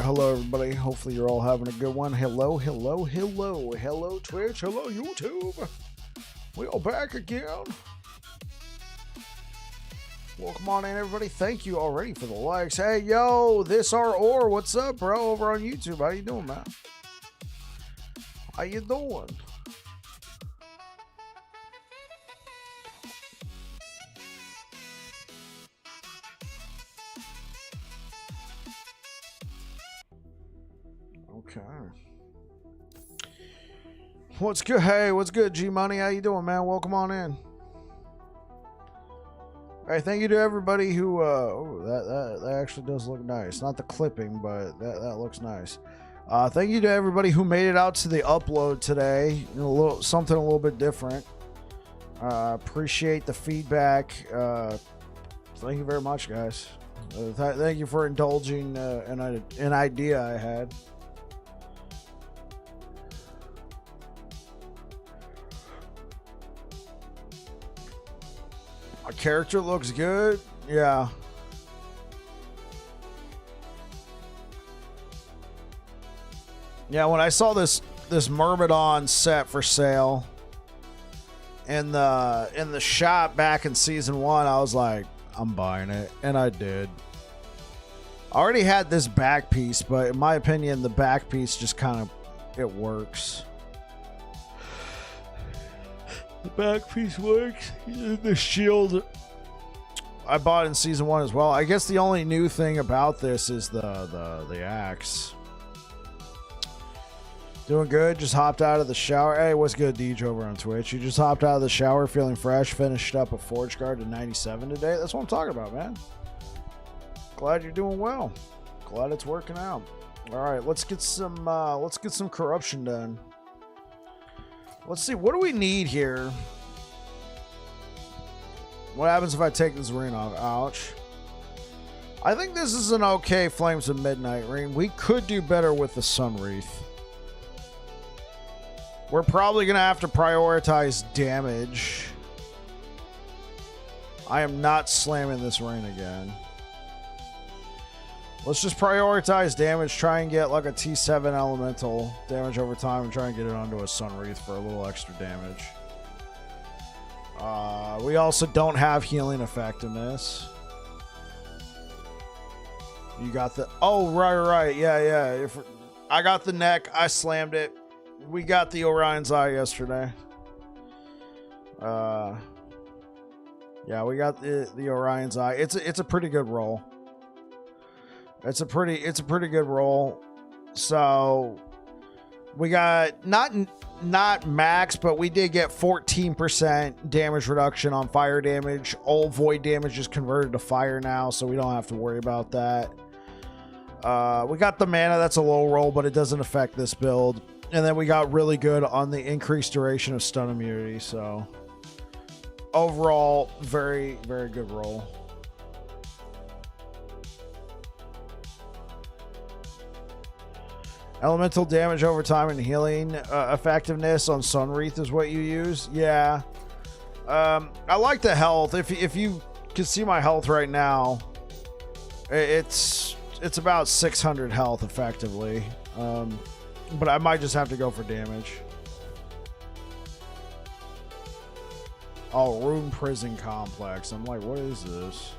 hello everybody. Hopefully you're all having a good one. Hello Twitch, hello YouTube. We are back again. Welcome on in everybody. Thank you already for the likes. Hey yo, this or what's up, bro? Over on YouTube. How you doing, man? How you doing? Okay. What's good? Hey, what's good, G Money? How you doing, man? Welcome on in. Hey, thank you to everybody who that actually does look nice. Not the clipping, but that looks nice. Thank you to everybody who made it out to the upload today. Something a little bit different. Appreciate the feedback. Thank you very much, guys. Thank you for indulging an idea I had. My character looks good. Yeah. Yeah, when I saw this Myrmidon set for sale in the shop back in season 1, I was like, I'm buying it, and I did. I already had this back piece, but in my opinion, the back piece just kind of it works. The back piece works. The shield I bought in season 1 as well. I guess the only new thing about this is the axe. Doing good. Just hopped out of the shower. Hey, what's good, DJ over on Twitch? You just hopped out of the shower feeling fresh. Finished up a Forge Guard to 97 today. That's what I'm talking about, man. Glad you're doing well. Glad it's working out. All right, let's get some corruption done. Let's see, what do we need here? What happens if I take this ring off? Ouch. I think this is an okay Flames of Midnight ring. We could do better with the Sun Wreath. We're probably going to have to prioritize damage. I am not slamming this ring again. Let's just prioritize damage, try and get like a T7 elemental damage over time and try and get it onto a Sun Wreath for a little extra damage. We also don't have healing effectiveness. You got the... Oh, right. Yeah. I got the neck. I slammed it. We got the Orion's Eye yesterday. Yeah, we got the Orion's Eye. It's a pretty good roll. It's a pretty good roll. So we got not max, but we did get 14% damage reduction on fire damage. All void damage is converted to fire now, so we don't have to worry about that. We got the mana. That's a low roll, but it doesn't affect this build. And then we got really good on the increased duration of stun immunity. So overall, very, very good roll. Elemental damage over time and healing effectiveness on Sun Wreath is what you use. Yeah. I like the health. If you can see my health right now, it's about 600 health effectively. But I might just have to go for damage. Oh, Rune Prison Complex. I'm like, what is this?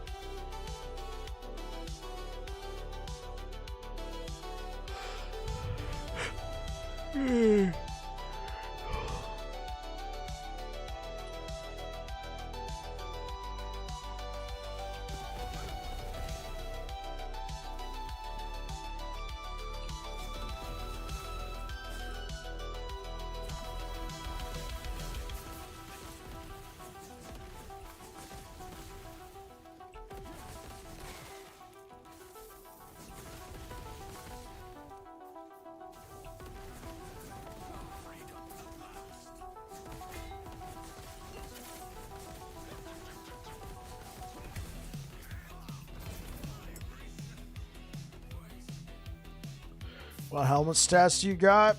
What helmet stats do you got?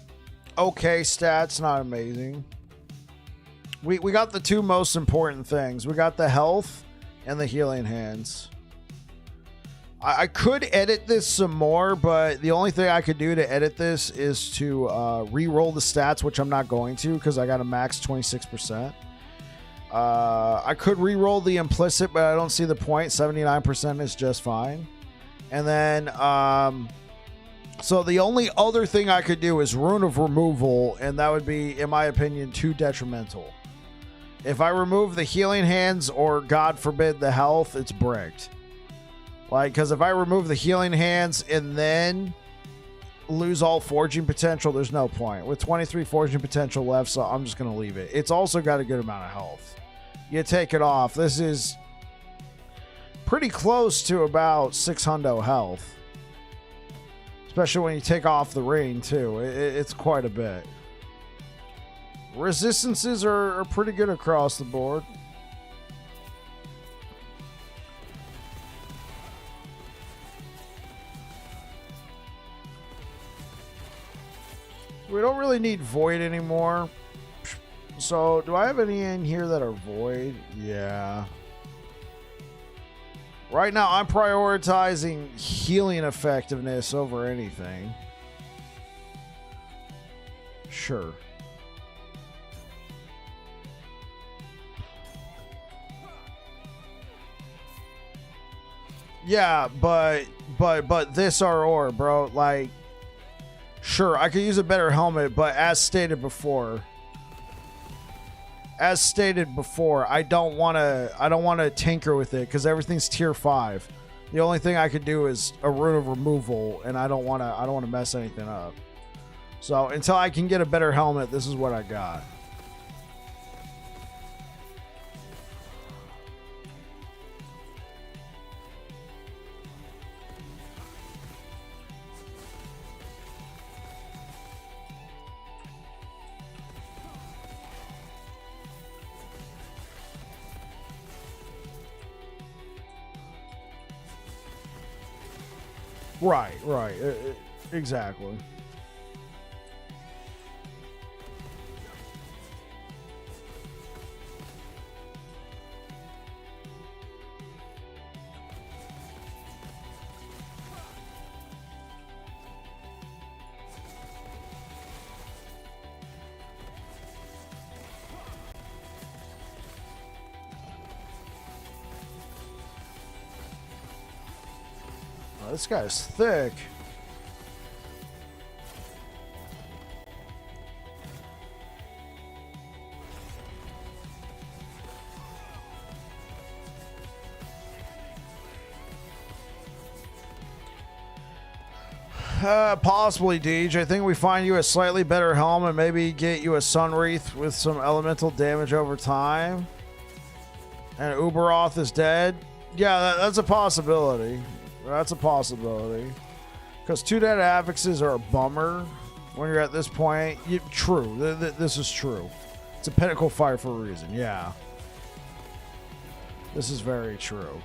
Okay stats, not amazing. We got the two most important things. We got the health and the healing hands. I could edit this some more, but the only thing I could do to edit this is to re-roll the stats, which I'm not going to because I got a max 26%. I could re-roll the implicit, but I don't see the point. 79% is just fine. And then, so the only other thing I could do is Rune of Removal, and that would be, in my opinion, too detrimental. If I remove the healing hands or, God forbid, the health, it's bricked. Like, because if I remove the healing hands and then lose all forging potential, there's no point. With 23 forging potential left, so I'm just going to leave it. It's also got a good amount of health. You take it off. This is pretty close to about 600 health. Especially when you take off the ring, too. It's quite a bit. Resistances are pretty good across the board. We don't really need Void anymore. So, do I have any in here that are Void? Yeah. Right now, I'm prioritizing healing effectiveness over anything. Sure. Yeah, but this ROR, bro, like, sure, I could use a better helmet, but as stated before, I don't want to tinker with it because everything's tier 5. The only thing I could do is a Rune of Removal, and I don't want to mess anything up. So until I can get a better helmet, this is what I got. Right. Exactly. Oh, this guy's thick. Possibly, Deej. I think we find you a slightly better helmet, maybe get you a Sun Wreath with some elemental damage over time. And Uberoth is dead. Yeah, that's a possibility. That's a possibility. Because 2 dead affixes are a bummer when you're at this point. True. This is true. It's a pinnacle fight for a reason. Yeah. This is very true.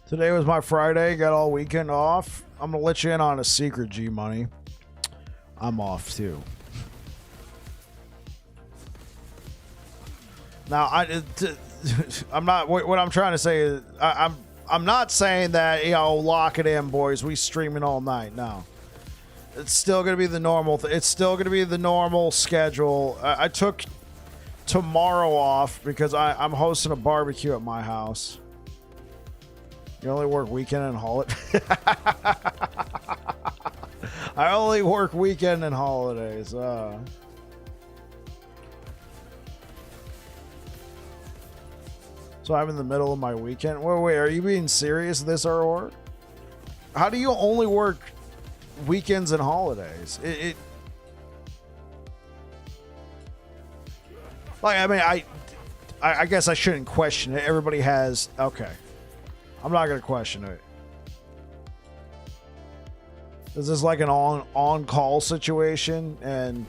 Today was my Friday. Got all weekend off. I'm going to let you in on a secret, G-Money. I'm off, too. Now, I'm not... What I'm trying to say is... I'm not saying that, you know, lock it in, boys. We streaming all night. No. It's still going to be the normal... It's still going to be the normal schedule. I took tomorrow off because I'm hosting a barbecue at my house. You only work weekend and holiday. I only work weekend and holidays. So So I'm in the middle of my weekend. Wait, are you being serious this or? How do you only work weekends and holidays? Like, I mean, I guess I shouldn't question it. Everybody has... Okay. I'm not going to question it. Is this like an on-call situation? And...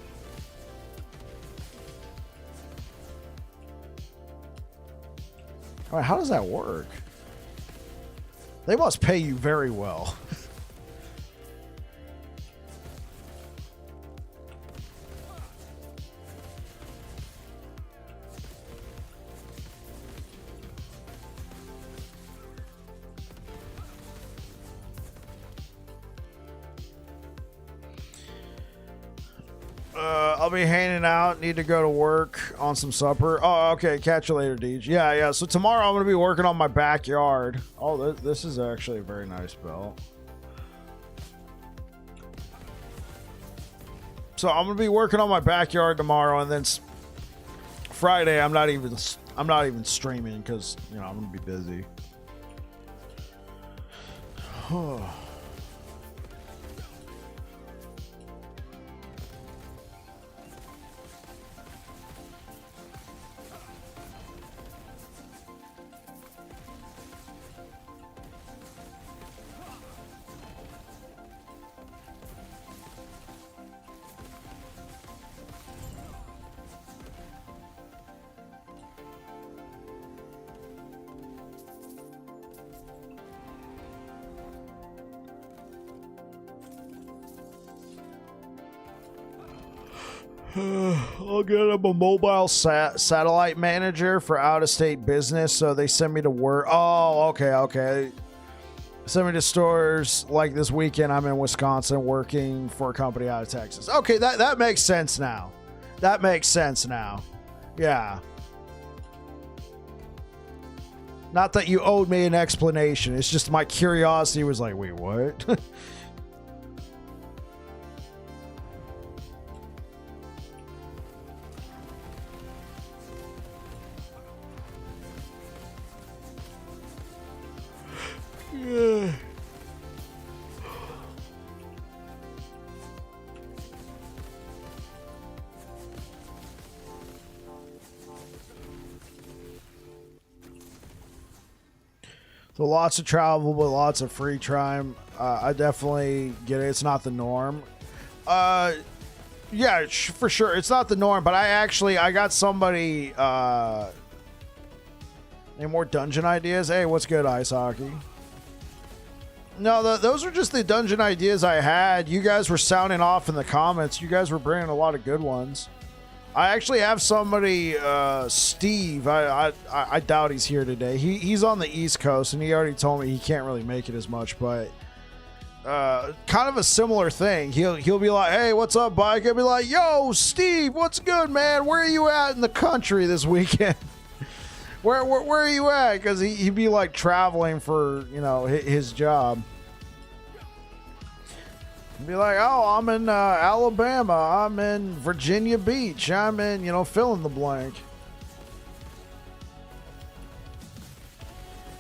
I mean, how does that work? They must pay you very well. I'll be hanging out. Need to go to work on some supper. Oh, okay. Catch you later, Deej. Yeah. So tomorrow I'm going to be working on my backyard. Oh, this is actually a very nice belt. So I'm going to be working on my backyard tomorrow, and then Friday I'm not even streaming because, you know, I'm going to be busy. I'll get him a mobile satellite manager for out-of-state business, so they send me to work. Oh, okay. Send me to stores like this weekend. I'm in Wisconsin working for a company out of Texas. Okay, that makes sense now. That makes sense now. Yeah. Not that you owed me an explanation. It's just my curiosity was like, wait, what? So lots of travel, but lots of free time. I definitely get it. It's not the norm. Yeah, for sure. It's not the norm, but I got somebody, any more dungeon ideas? Hey, what's good, Ice Hockey? No, those are just the dungeon ideas I had. You guys were sounding off in the comments. You guys were bringing a lot of good ones. I actually have somebody, Steve. I doubt he's here today. He's on the East Coast, and he already told me he can't really make it as much, but kind of a similar thing. He'll be like, "Hey, what's up, Bike?" I'll be like, "Yo, Steve, what's good, man? Where are you at in the country this weekend? Where are you at?" Because he'd be like traveling for, you know, his job. Be like, "Oh, I'm in Alabama. I'm in Virginia Beach. I'm in, you know, fill in the blank."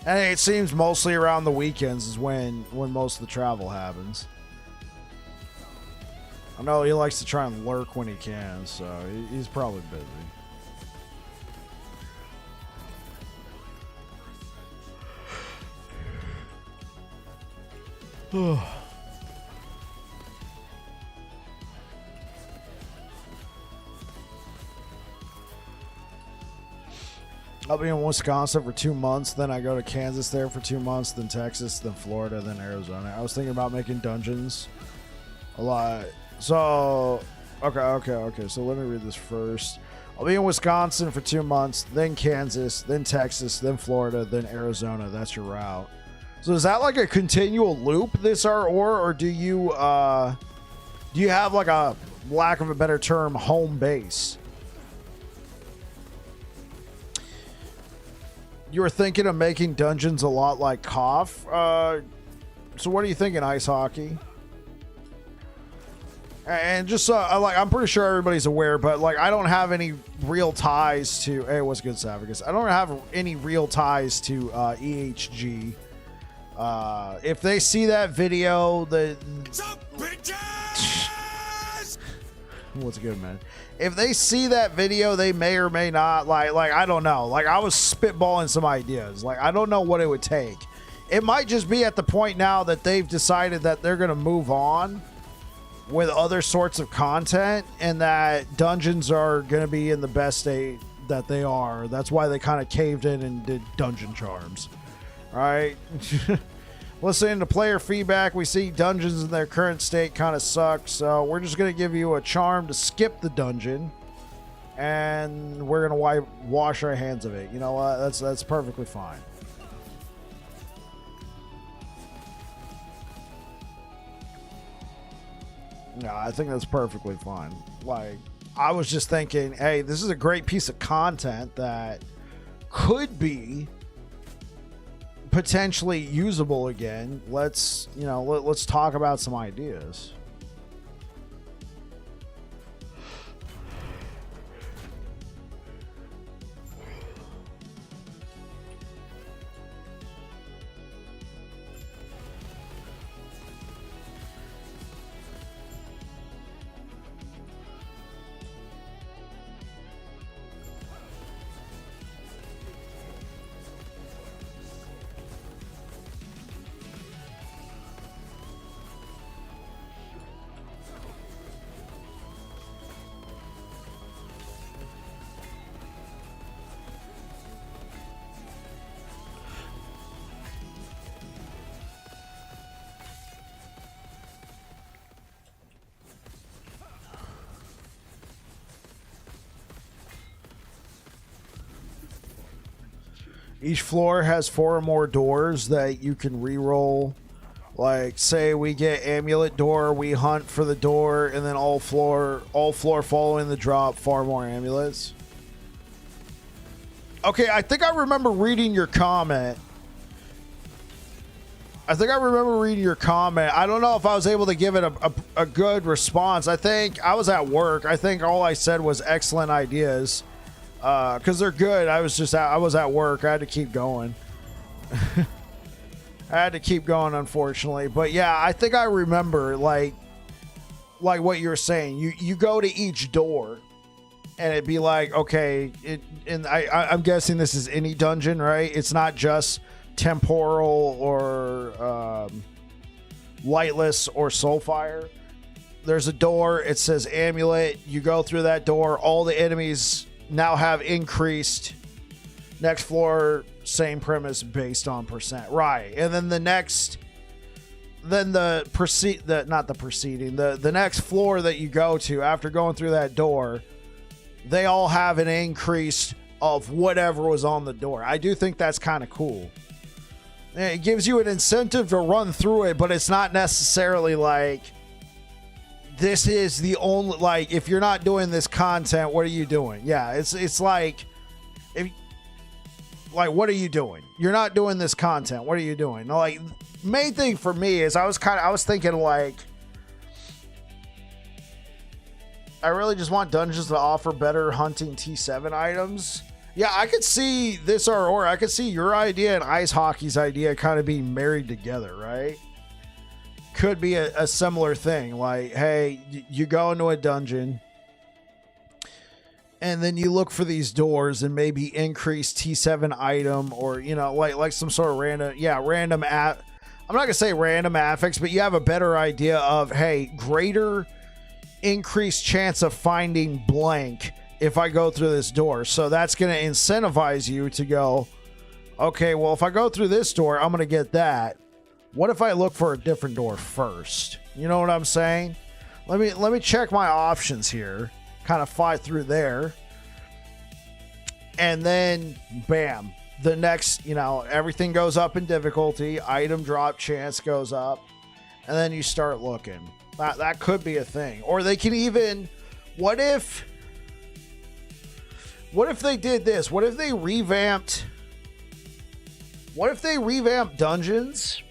And it seems mostly around the weekends is when most of the travel happens. I know he likes to try and lurk when he can, so he's probably busy. I'll be in Wisconsin for 2 months, then I go to Kansas there for 2 months, then Texas, then Florida, then Arizona. I was thinking about making dungeons a lot. So, okay. So let me read this first. I'll be in Wisconsin for 2 months, then Kansas, then Texas, then Florida, then Arizona. That's your route. So is that like a continual loop, this or do you have like a, lack of a better term, home base? You were thinking of making dungeons a lot like KOF. So what are you thinking, Ice Hockey? And just like, I'm pretty sure everybody's aware, but like, I don't have any real ties to. Hey, what's good, Savagus? I don't have any real ties to EHG. If they see that video, what's good, man? If they see that video, they may or may not like I don't know. Like, I was spitballing some ideas. Like, I don't know what it would take. It might just be at the point now that they've decided that they're gonna move on with other sorts of content, and that dungeons are going to be in the best state that they are. That's why they kind of caved in and did dungeon charms. All right. Listening to player feedback, we see dungeons in their current state kind of suck. So we're just going to give you a charm to skip the dungeon, and we're going to wash our hands of it. You know what? That's perfectly fine. No, I think that's perfectly fine. Like, I was just thinking, hey, this is a great piece of content that could be potentially usable again. Let's talk about some ideas. Each floor has 4 or more doors that you can re-roll. Like, say we get amulet door, we hunt for the door, and then all floor following the drop, 4 more amulets. Okay, I think I remember reading your comment. I don't know if I was able to give it a good response. I think I was at work. I think all I said was excellent ideas. Because they're good. I was at work. I had to keep going. Unfortunately. But yeah, I think I remember like what you're saying. You go to each door, and it'd be like, okay, I'm guessing this is any dungeon, right? It's not just temporal or lightless or soulfire. There's a door. It says amulet. You go through that door. All the enemies now have increased. Next floor, same premise based on percent. Right. And then the next next floor that you go to after going through that door, they all have an increase of whatever was on the door. I do think that's kind of cool. It gives you an incentive to run through it, but it's not necessarily like this is the only, like, if you're not doing this content, what are you doing? Yeah, it's like, what are you doing? You're not doing this content. What are you doing? Like, main thing for me is I was thinking like, I really just want dungeons to offer better hunting T7 items. Yeah, I could see this or I could see your idea and Ice Hockey's idea kind of being married together, right? Could be a similar thing. Like, hey, you go into a dungeon and then you look for these doors and maybe increase T7 item, or, like some sort of random app. I'm not gonna say random affix, but you have a better idea of, hey, greater increased chance of finding blank if I go through this door. So that's going to incentivize you to go, okay, well, if I go through this door, I'm going to get that. What if I look for a different door first? You know what I'm saying? Let me check my options here. Kind of fly through there. And then, bam. The next, everything goes up in difficulty. Item drop chance goes up. And then you start looking. That could be a thing. Or they can even... What if they did this? What if they revamped dungeons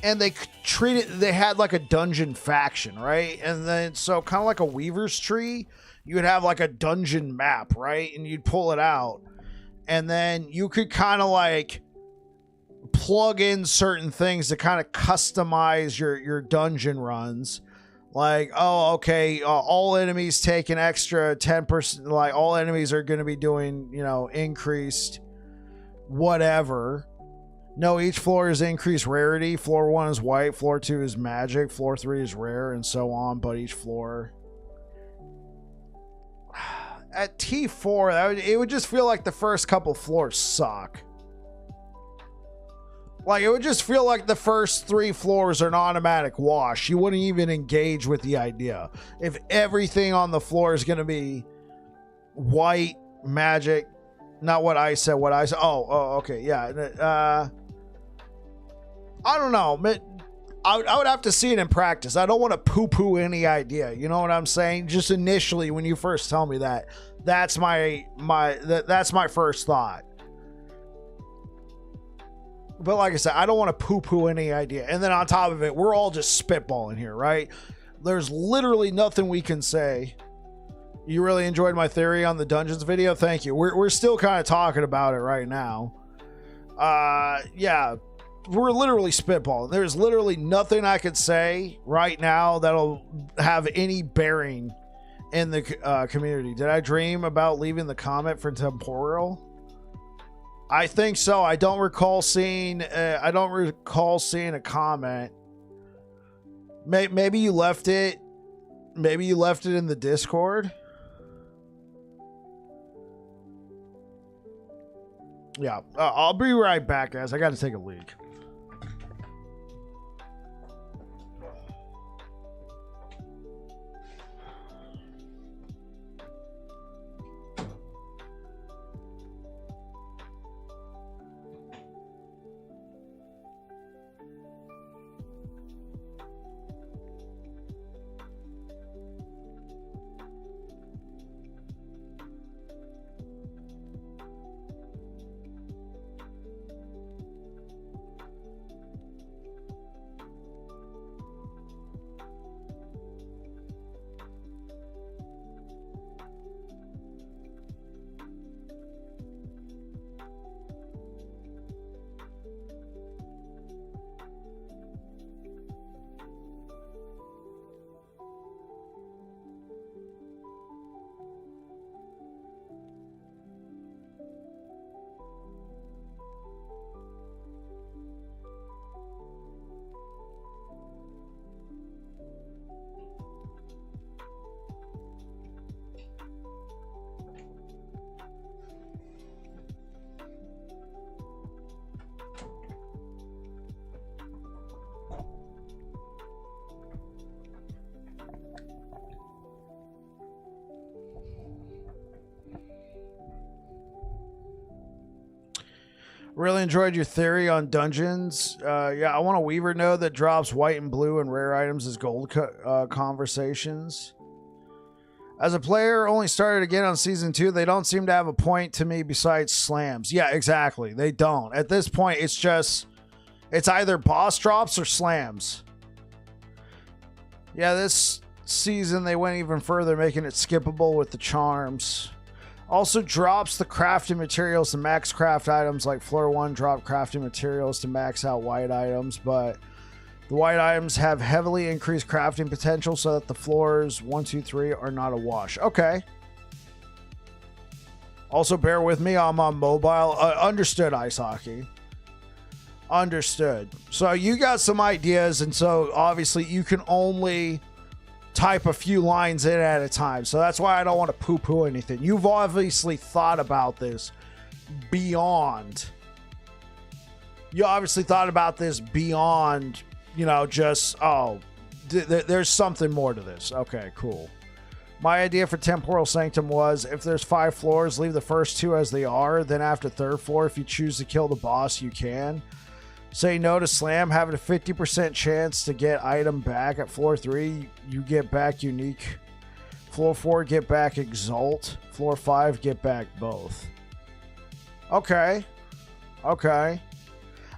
and they had like a dungeon faction, right? And then so kind of like a weaver's tree, you would have like a dungeon map, right? And you'd pull it out, and then you could kind of like plug in certain things to kind of customize your dungeon runs. Like, oh, okay, all enemies take an extra 10%, like all enemies are going to be doing, you know, increased whatever. No, each floor is increased rarity. Floor 1 is white, floor 2 is magic, floor 3 is rare, and so on, but each floor. At T4, it would just feel like the first couple floors suck. Like, it would just feel like the first 3 floors are an automatic wash. You wouldn't even engage with the idea. If everything on the floor is going to be white, magic, not what I said, what I said. Oh, okay, yeah. I don't know. I would have to see it in practice. I don't want to poo-poo any idea. You know what I'm saying? Just initially, when you first tell me that, that's my first thought. But like I said, I don't want to poo-poo any idea. And then on top of it, we're all just spitballing here, right? There's literally nothing we can say. You really enjoyed my theory on the dungeons video? Thank you. We're still kind of talking about it right now. Yeah, we're literally spitballing. There's literally nothing I could say right now that'll have any bearing in the community. Did I dream about leaving the comment for temporal? I think so. I don't recall seeing a comment. Maybe you left it. Maybe you left it in the Discord. Yeah, I'll be right back, guys. I got to take a leak. Really enjoyed your theory on dungeons. Yeah, I want a Weaver node that drops white and blue and rare items as gold conversations. As a player, only started again on season 2. They don't seem to have a point to me besides slams. Yeah, exactly. They don't. At this point, it's either boss drops or slams. Yeah, this season they went even further, making it skippable with the charms. Also drops the crafting materials to max craft items, like floor 1 drop crafting materials to max out white items, but the white items have heavily increased crafting potential so that the floors 1, 2, 3 are not a wash. Okay. Also bear with me, I'm on mobile. Understood, Ice Hockey. Understood. So you got some ideas, and so obviously you can only type a few lines in at a time. So that's why I don't want to poo-poo anything. You've obviously thought about this beyond. You obviously thought about this beyond, you know, just, oh, there's something more to this. Okay, cool. My idea for Temporal Sanctum was, if there's 5 floors, leave the first 2 as they are. Then after 3rd floor, if you choose to kill the boss, you can. Say no to slam, having a 50% chance to get item back. At floor 3, you get back unique. Floor 4, get back exalt. Floor 5, get back both. Okay. Okay.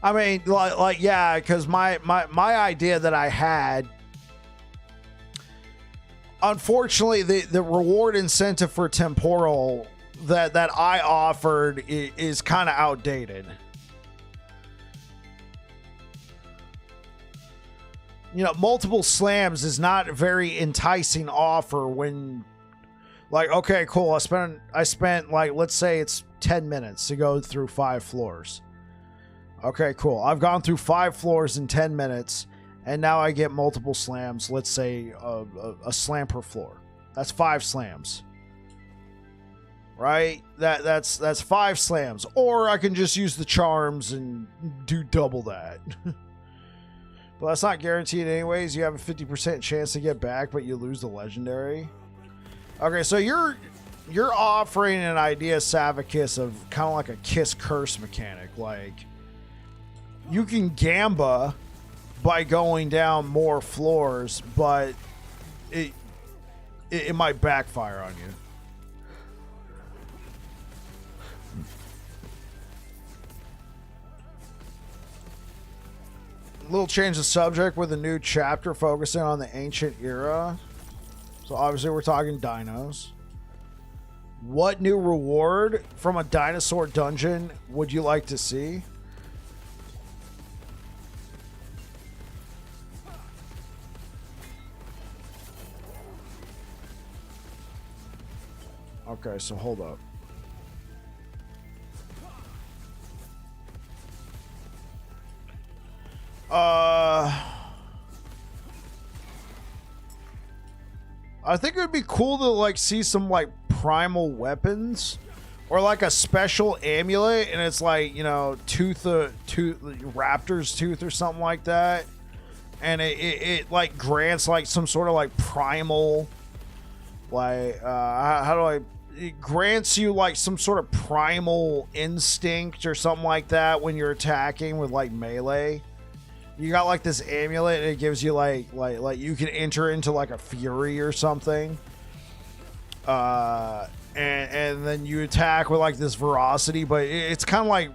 I mean, like yeah, because my idea that I had, unfortunately, the reward incentive for temporal that I offered is kind of outdated. You know, multiple slams is not a very enticing offer when, like, okay, cool, I spent like, let's say it's 10 minutes to go through 5 floors. Okay, cool. I've gone through 5 floors in 10 minutes, and now I get multiple slams. Let's say a slam per floor. That's 5 slams. Right? That's 5 slams. Or I can just use the charms and do double that. But that's not guaranteed anyways. You have a 50% chance to get back, but you lose the legendary. Okay, so you're offering an idea, Savicus, of kind of like a kiss curse mechanic. Like, you can gamba by going down more floors, but it might backfire on you. Little change of subject with a new chapter focusing on the ancient era. So obviously we're talking dinos. What new reward from a dinosaur dungeon would you like to see? Okay, so hold up. I think it would be cool to like see some like primal weapons or like a special amulet, and it's like, you know, raptor's tooth or something like that, and it like grants like some sort of like primal, like how do I, it grants you like some sort of primal instinct or something like that when you're attacking with like melee. You got like this amulet, and it gives you like you can enter into like a fury or something, and then you attack with like this ferocity, but it's kind of like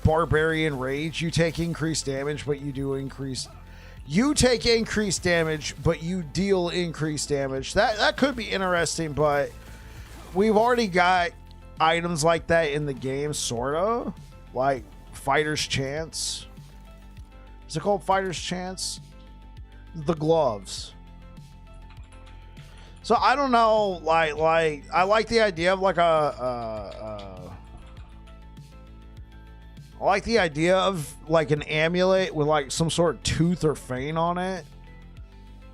barbarian rage. You take increased damage, but you take increased damage, but you deal increased damage. That could be interesting, but we've already got items like that in the game, sorta like Fighter's Chance. Is it called Fighter's Chance? The gloves. So I don't know, like I like the idea of like I like the idea of like an amulet with like some sort of tooth or fang on it.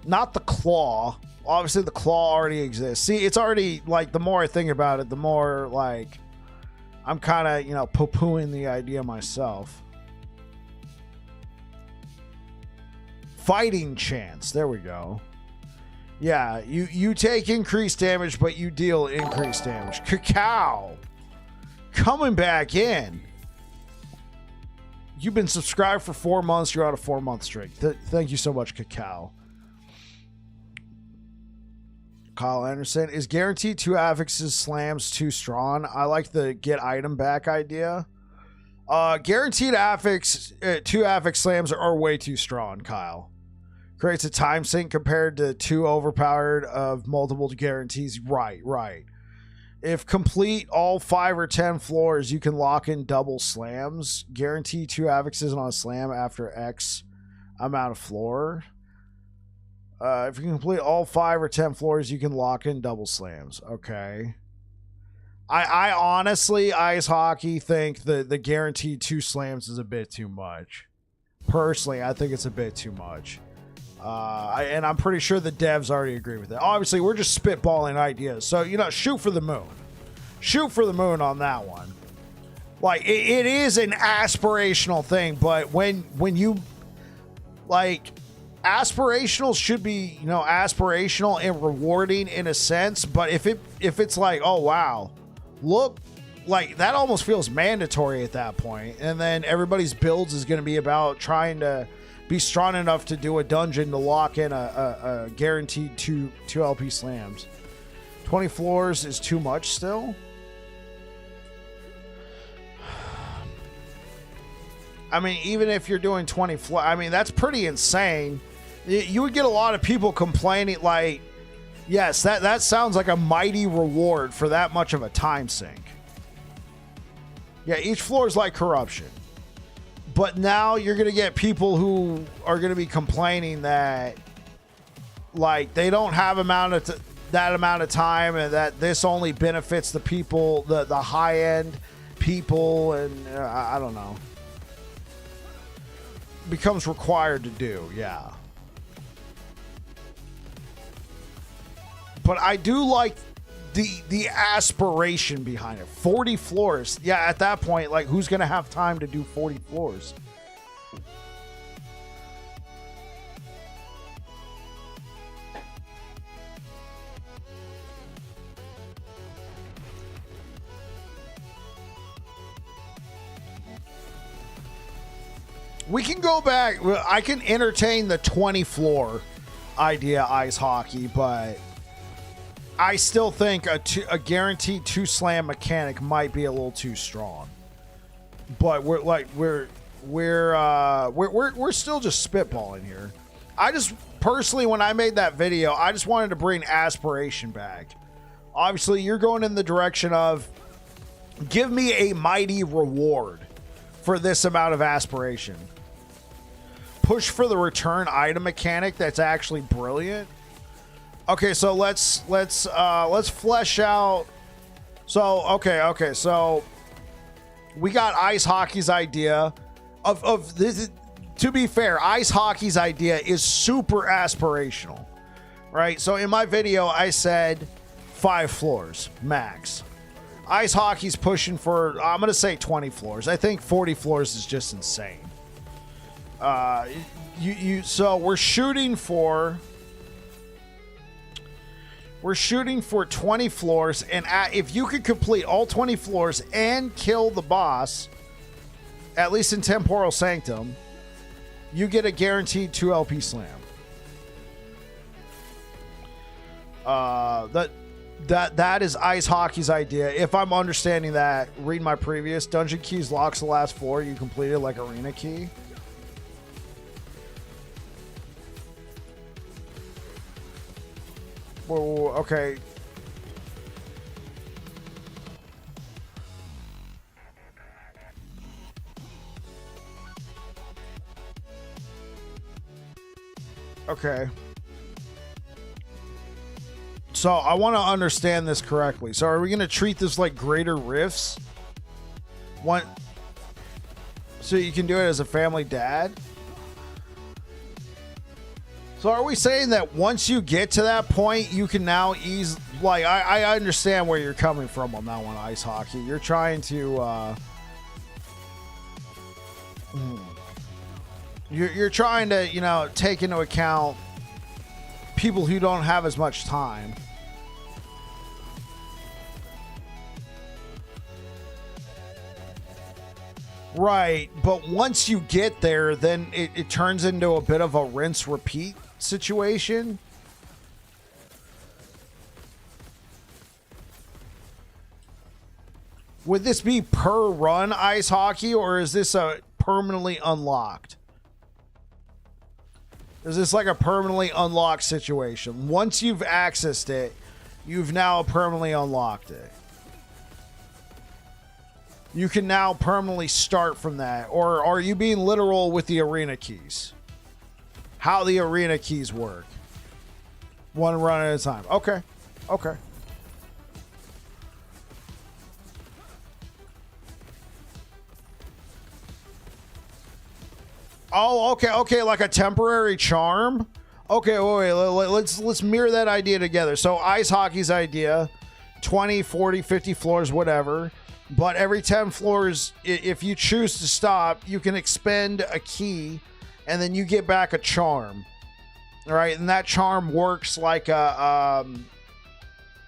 Not the claw. Obviously the claw already exists. See, it's already like, the more I think about it, the more like I'm kind of, you know, poo-pooing the idea myself. Fighting Chance. There we go. Yeah, you take increased damage, but you deal increased damage. Cacao. Coming back in. You've been subscribed for 4 months. You're on a 4-month streak. Thank you so much, Cacao. Kyle Anderson. Is guaranteed 2 affixes slams too strong? I like the get item back idea. Guaranteed affix, 2 affix slams are way too strong, Kyle. Creates a time sink compared to 2 overpowered of multiple guarantees. Right. If complete all 5 or 10 floors, you can lock in double slams. Guarantee 2 affixes on a slam after X amount of floor. If you complete all 5 or 10 floors, you can lock in double slams. Okay. I honestly, Ice Hockey, think the guaranteed 2 slams is a bit too much. Personally, I think it's a bit too much. And I'm pretty sure the devs already agree with it. Obviously, we're just spitballing ideas. So, you know, shoot for the moon. Shoot for the moon on that one. Like, it is an aspirational thing, but when you, like, aspirational should be, you know, aspirational and rewarding in a sense, but if it's like, oh, wow, look, like, that almost feels mandatory at that point. And then everybody's builds is going to be about trying to be strong enough to do a dungeon to lock in a guaranteed two LP slams. 20 floors is too much still. I mean, even if you're doing 20 floors, I mean, that's pretty insane. You would get a lot of people complaining, like, yes, that sounds like a mighty reward for that much of a time sink. Yeah, each floor is like corruption. But now you're going to get people who are going to be complaining that, like, they don't have that amount of time, and that this only benefits the people, the high-end people, and I don't know. Becomes required to do, yeah. But I do like the aspiration behind it. 40 floors. Yeah, at that point, like, who's going to have time to do 40 floors? We can go back. I can entertain the 20 floor idea, ice hockey, but I still think a guaranteed 2-slam mechanic might be a little too strong. But we're still just spitballing here. I just personally, when I made that video, I just wanted to bring aspiration back. Obviously, you're going in the direction of give me a mighty reward for this amount of aspiration. Push for the return item mechanic that's actually brilliant. Okay, so let's flesh out. So okay, so we got ice hockey's idea of this. To be fair, ice hockey's idea is super aspirational, right? So in my video, I said 5 floors max. Ice hockey's pushing for, I'm gonna say 20 floors. I think 40 floors is just insane. So we're shooting for 20 floors, and if you could complete all 20 floors and kill the boss, at least in Temporal Sanctum, you get a guaranteed 2 LP slam. That is ice hockey's idea. If I'm understanding that, read my previous dungeon keys locks the last floor you completed like arena key. Whoa, okay. Okay. So I want to understand this correctly. So are we going to treat this like greater rifts? One, so you can do it as a family dad? So are we saying that once you get to that point, you can now ease, like, I understand where you're coming from on that one, ice hockey. You're trying to, you're trying to, you know, take into account people who don't have as much time. Right, but once you get there, then it turns into a bit of a rinse repeat situation. Would this be per run ice hockey, or is this a permanently unlocked? Is this like a permanently unlocked situation? Once you've accessed it, you've now permanently unlocked it. You can now permanently start from that. Or are you being literal with the arena keys? How the arena keys work. One run at a time. Okay. Okay. Oh, okay, okay, like a temporary charm? Okay, wait, let's mirror that idea together. So ice hockey's idea, 20, 40, 50 floors, whatever. But every 10 floors, if you choose to stop, you can expend a key, and then you get back a charm. All right, and that charm works like a,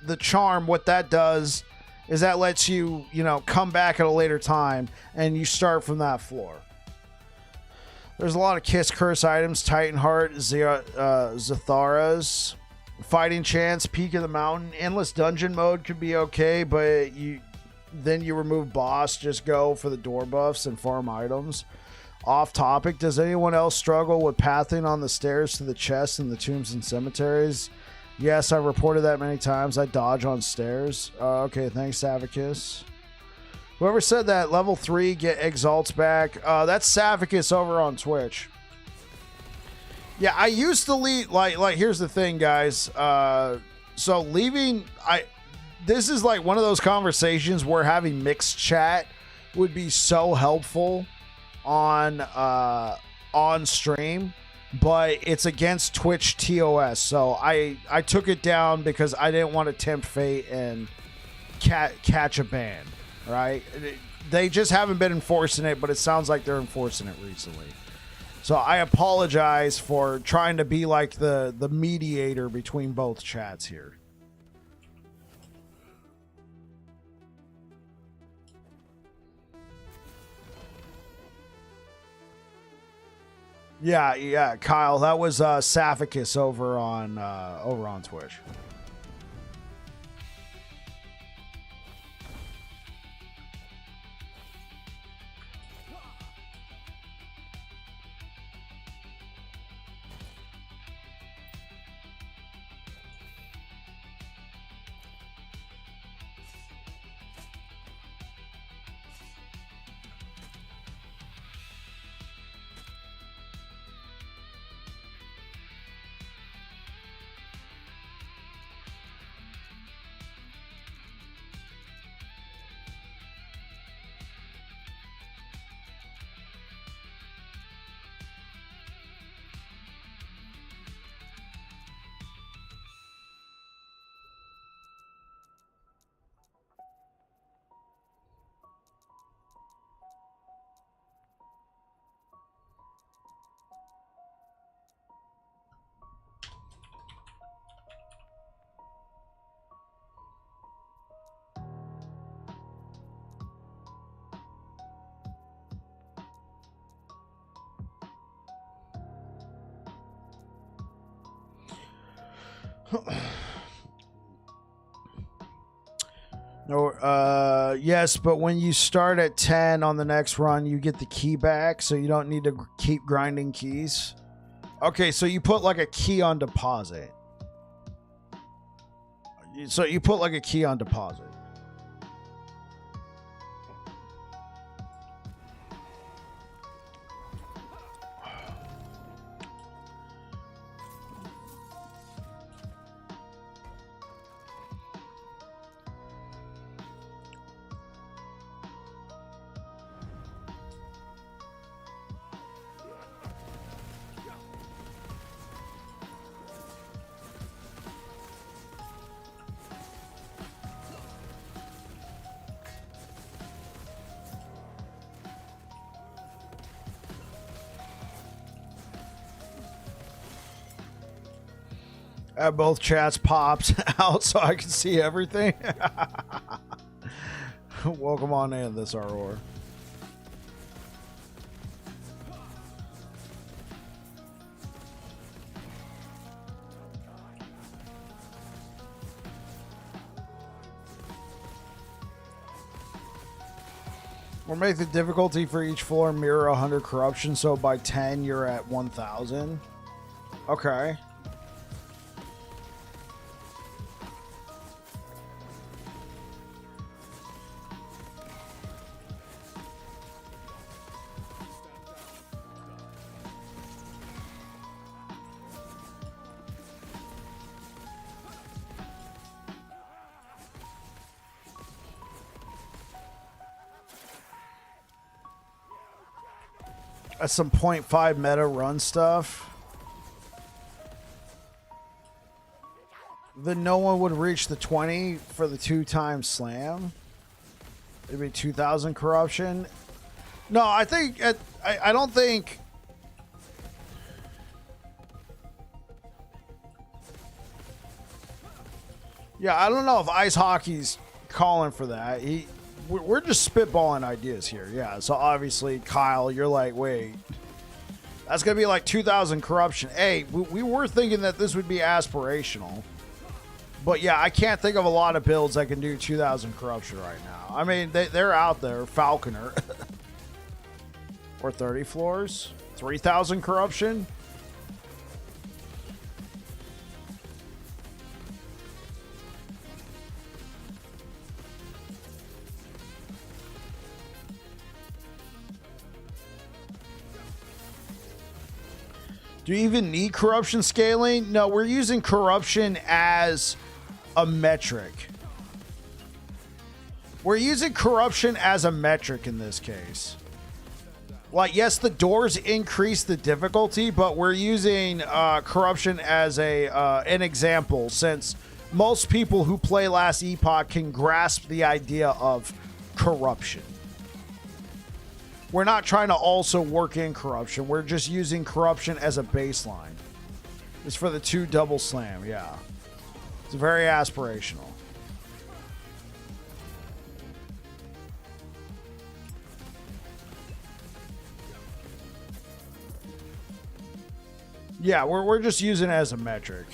the charm, what that does is that lets you, you know, come back at a later time, and you start from that floor. There's a lot of Kiss Curse items, Titan Heart, Zatharas, Fighting Chance, Peak of the Mountain. Endless Dungeon mode could be okay, but then you remove boss, just go for the door buffs and farm items. Off topic, does anyone else struggle with pathing on the stairs to the chest in the tombs and cemeteries? Yes, I've reported that many times. I dodge on stairs. Okay, thanks, Savicus. Whoever said that level 3 get exalts back, that's Savicus over on Twitch. Yeah, I used to leave, like here's the thing, guys. So leaving, this is like one of those conversations where having mixed chat would be so helpful on stream, but it's against Twitch TOS, so I took it down because I didn't want to tempt fate and catch a ban, right? They just haven't been enforcing it, but it sounds like they're enforcing it recently. So I apologize for trying to be like the mediator between both chats here. Yeah, Kyle, that was Savicus over on Twitch. No, yes, but when you start at 10 on the next run, you get the key back, so you don't need to keep grinding keys. Okay, so you put like a key on deposit. So you put like a key on deposit. Both chats pops out so I can see everything. Welcome on in, this Aurora. Or make the difficulty for each floor mirror 100 corruption, so by 10 you're at 1,000. Okay. That's some 0.5 meta run stuff. Then no one would reach the 20 for the 2-time slam. It'd be 2,000 corruption. No, I think I don't think. Yeah, I don't know if ice hockey's calling for that. We're just spitballing ideas here. Yeah, so obviously, Kyle, you're like, wait, that's going to be like 2,000 corruption. Hey, we were thinking that this would be aspirational. But yeah, I can't think of a lot of builds that can do 2,000 corruption right now. I mean, they're out there. Falconer. Or 30 floors. 3,000 corruption. Do you even need corruption scaling? No, we're using corruption as a metric. We're using corruption as a metric in this case. Like, yes, the doors increase the difficulty, but we're using corruption as an example, since most people who play Last Epoch can grasp the idea of corruption. We're not trying to also work in corruption. We're just using corruption as a baseline. It's for the 2 double slam, yeah. It's very aspirational. Yeah, we're just using it as a metric.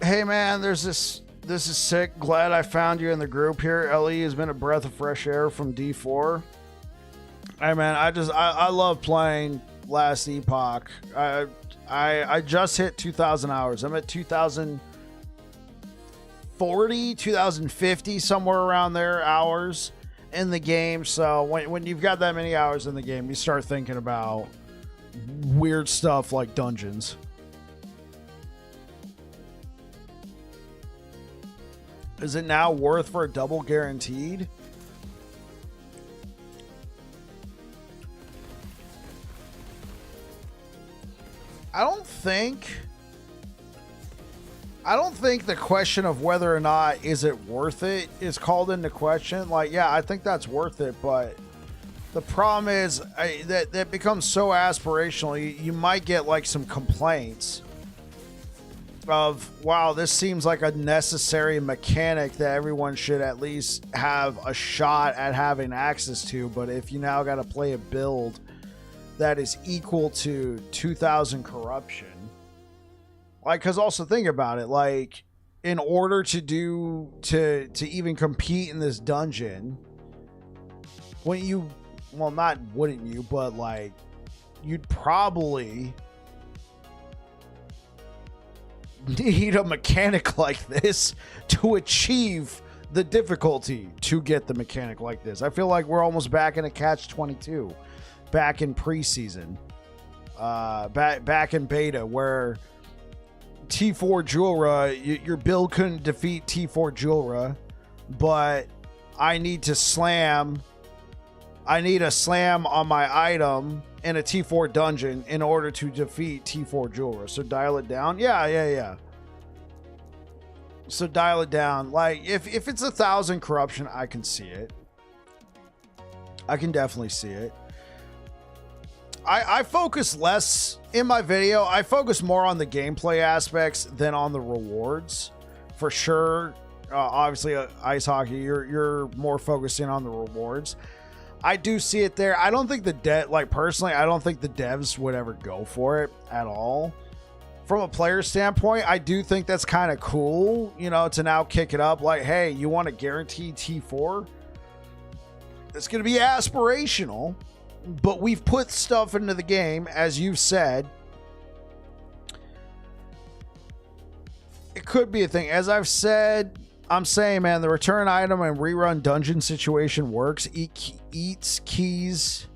Hey man, this is sick. Glad I found you in the group here. LE has been a breath of fresh air from D4. Hey man, I love playing Last Epoch. I just hit 2,000 hours. I'm at 2,040, 2,050, somewhere around there hours in the game. So when you've got that many hours in the game, you start thinking about weird stuff like dungeons. Is it now worth for a double guaranteed? I don't think the question of whether or not is it worth it is called into question. Like, yeah, I think that's worth it, but the problem is that becomes so aspirational. You might get like some complaints of, wow, this seems like a necessary mechanic that everyone should at least have a shot at having access to. But if you now got to play a build that is equal to 2,000 corruption, like, because also think about it, like, in order to even compete in this dungeon, wouldn't you, well, not wouldn't you, but like, you'd probably need a mechanic like this to achieve the difficulty to get the mechanic like this. I feel like we're almost back in a catch-22, back in preseason, back in beta, where T4 Julra, your build couldn't defeat T4 Julra, but I need a slam on my item in a T4 dungeon in order to defeat T4 Julra. So dial it down. Yeah. So dial it down. Like, if it's 1,000 corruption, I can see it. I can definitely see it. I focus less in my video. I focus more on the gameplay aspects than on the rewards, for sure. Obviously, ice hockey, you're more focusing on the rewards. I do see it there. I don't think personally, I don't think the devs would ever go for it at all. From a player standpoint, I do think that's kind of cool, to now kick it up. Like, hey, you want a guaranteed T4? It's going to be aspirational, but we've put stuff into the game, as you've said. It could be a thing. As I've said, I'm saying, man, the return item and rerun dungeon situation works. Eats keys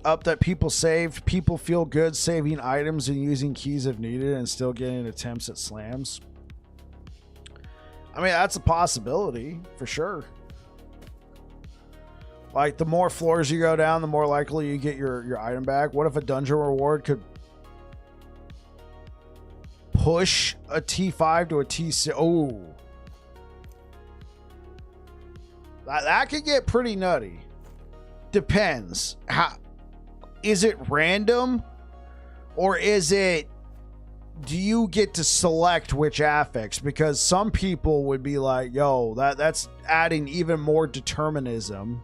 up that people saved. People feel good saving items and using keys if needed and still getting attempts at slams. I mean, that's a possibility for sure. Like, the more floors you go down, the more likely you get your item back. What if a dungeon reward could push a T5 to a T6? Oh. That could get pretty nutty. Depends. How is it random? Or is it, do you get to select which affix? Because some people would be like, yo, that's adding even more determinism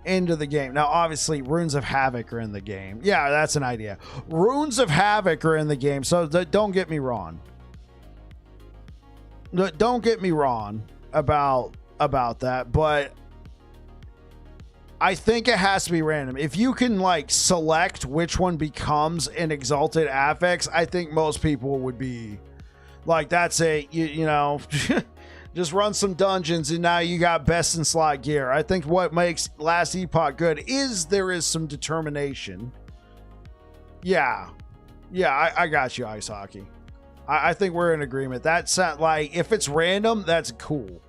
into the game. Now, obviously, Runes of Havoc are in the game. Yeah, that's an idea. Runes of Havoc are in the game, so don't get me wrong. Don't get me wrong about that, but I think it has to be random. If you can, like, select which one becomes an exalted affix, I think most people would be like, that's it, you know, just run some dungeons and now you got best in slot gear. I think what makes Last Epoch good is there is some determination. Yeah, I got you, Ice Hockey. I think we're in agreement. That's like, if it's random, that's cool.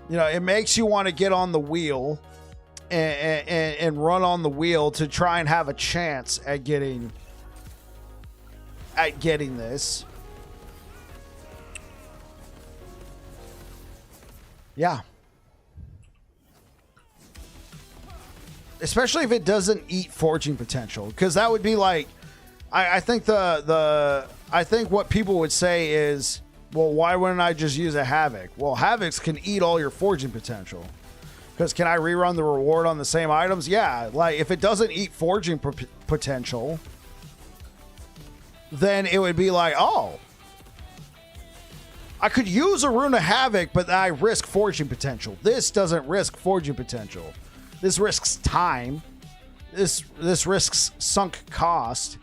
You know, it makes you want to get on the wheel and run on the wheel to try and have a chance at getting this. Yeah. Especially if it doesn't eat forging potential, because that would be like, I think I think what people would say is, well, why wouldn't I just use a Havoc? Well, Havocs can eat all your forging potential. Because can I rerun the reward on the same items? Yeah, like if it doesn't eat forging potential, then it would be like, oh, I could use a Rune of Havoc, but I risk forging potential. This doesn't risk forging potential. This risks time. This risks sunk cost.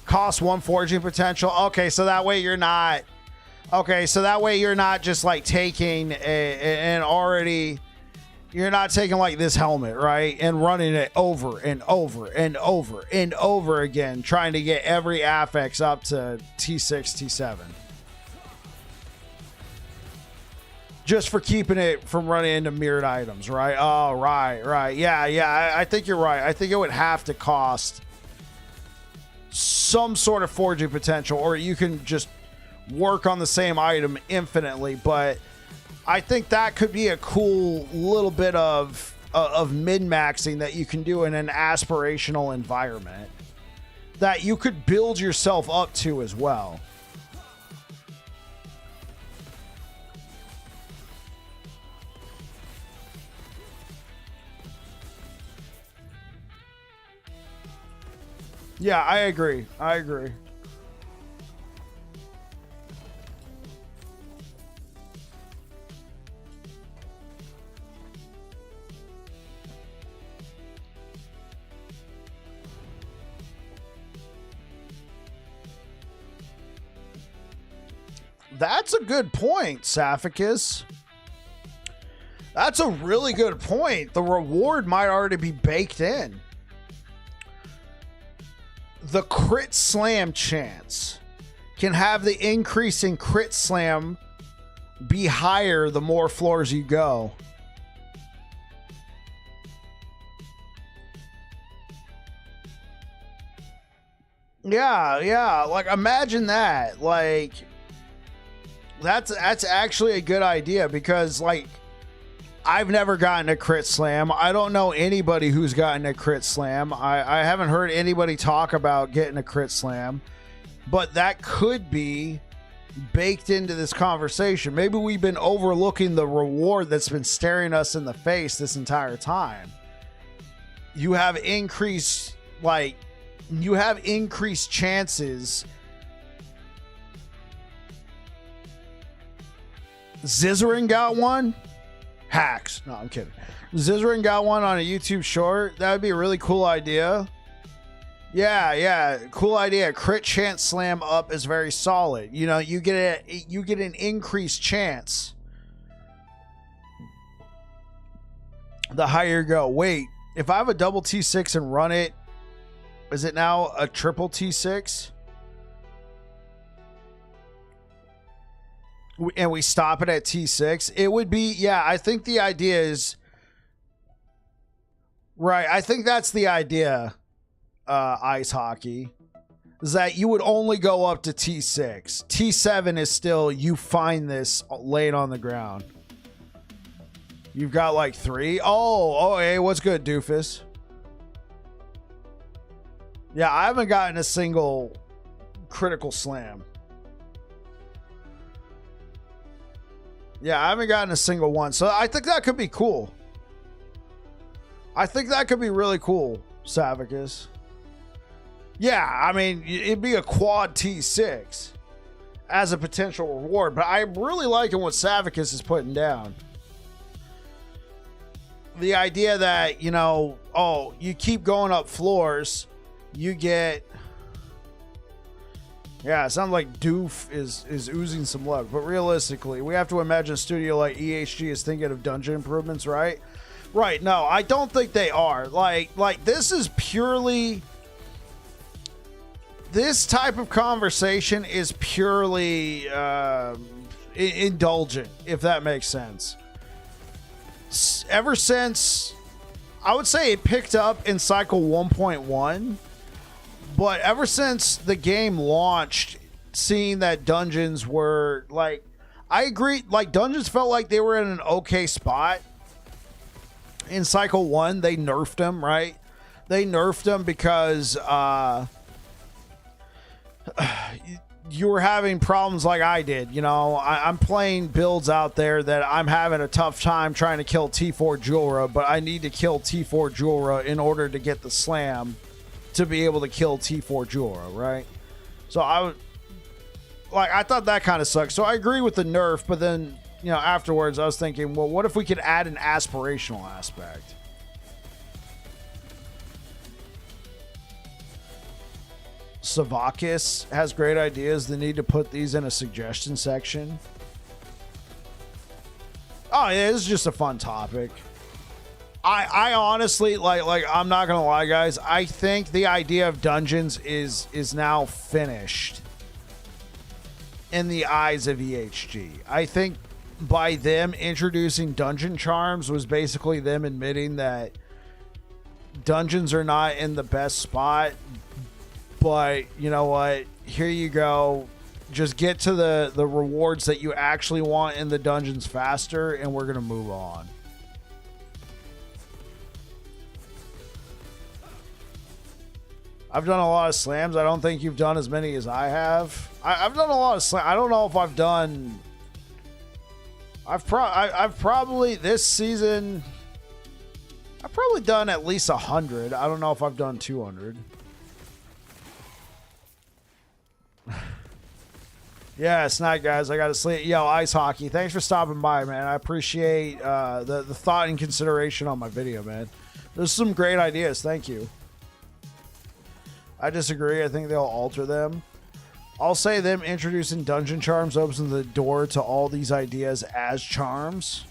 Cost 1 forging potential. Okay, so that way you're not. Okay, so that way you're not just like taking an already. You're not taking like this helmet, right? And running it over and over and over and over again, trying to get every affix up to T6, T7. Just for keeping it from running into mirrored items, right? Oh, right. Yeah. I think you're right. I think it would have to cost some sort of forging potential, or you can just work on the same item infinitely. But I think that could be a cool little bit of min-maxing that you can do in an aspirational environment that you could build yourself up to as well. Yeah, I agree. That's a good point, Saphicus. That's a really good point. The reward might already be baked in. The crit slam chance can have the increase in crit slam be higher the more floors you go. Yeah. Like, imagine that. Like, that's actually a good idea, because like, I've never gotten a crit slam. I don't know anybody who's gotten a crit slam. I haven't heard anybody talk about getting a crit slam, but that could be baked into this conversation. Maybe we've been overlooking the reward that's been staring us in the face this entire time. You have increased chances. Zizarin got one? Hacks. No, I'm kidding. Zizarin got one on a YouTube short. That would be a really cool idea. Yeah. Cool idea. Crit chance slam up is very solid. You know, you get an increased chance the higher you go. Wait, if I have a double T6 and run it, is it now a triple T6? And we stop it at T6? It would be, yeah, I think the idea is, right, I think that's the idea, Ice Hockey, is that you would only go up to T6. T7 is still, you find this laid on the ground. You've got like 3. Oh, hey, what's good, doofus? Yeah, I haven't gotten a single critical slam. Yeah, I haven't gotten a single one. So I think that could be cool. I think that could be really cool, Savicus. Yeah, I mean, it'd be a quad T6 as a potential reward. But I'm really liking what Savicus is putting down. The idea that, you know, oh, you keep going up floors, you get... Yeah, it sounds like Doof is oozing some luck. But realistically, we have to imagine a studio like EHG is thinking of dungeon improvements, right? Right, no, I don't think they are. Like this is purely... This type of conversation is purely indulgent, if that makes sense. Ever since, I would say it picked up in cycle 1.1, but ever since the game launched, seeing that dungeons were like, I agree, like dungeons felt like they were in an okay spot. In cycle 1, they nerfed them, right? They nerfed them because you were having problems like I did. You know, I'm playing builds out there that I'm having a tough time trying to kill T4 Jura, but I need to kill T4 Jura in order to get the slam to be able to kill T4 Jura, right? So I thought that kind of sucked. So I agree with the nerf, but then, you know, afterwards I was thinking, well, what if we could add an aspirational aspect? Savakis has great ideas. They need to put these in a suggestion section. Oh, yeah, it's just a fun topic. I honestly, like I'm not gonna lie, guys. I think the idea of dungeons is now finished in the eyes of EHG. I think by them introducing dungeon charms was basically them admitting that dungeons are not in the best spot. But you know what? Here you go. Just get to the rewards that you actually want in the dungeons faster, and we're gonna move on. I've done a lot of slams. I don't think you've done as many as I have. I've done a lot of slams. I don't know if I've done. I've probably this season. I've probably done at least 100. I don't know if I've done 200. Yeah, it's night, guys. I gotta sleep. Yo, Ice Hockey, thanks for stopping by, man. I appreciate the thought and consideration on my video, man. There's some great ideas. Thank you. I disagree. I think they'll alter them. I'll say them introducing dungeon charms opens the door to all these ideas as charms.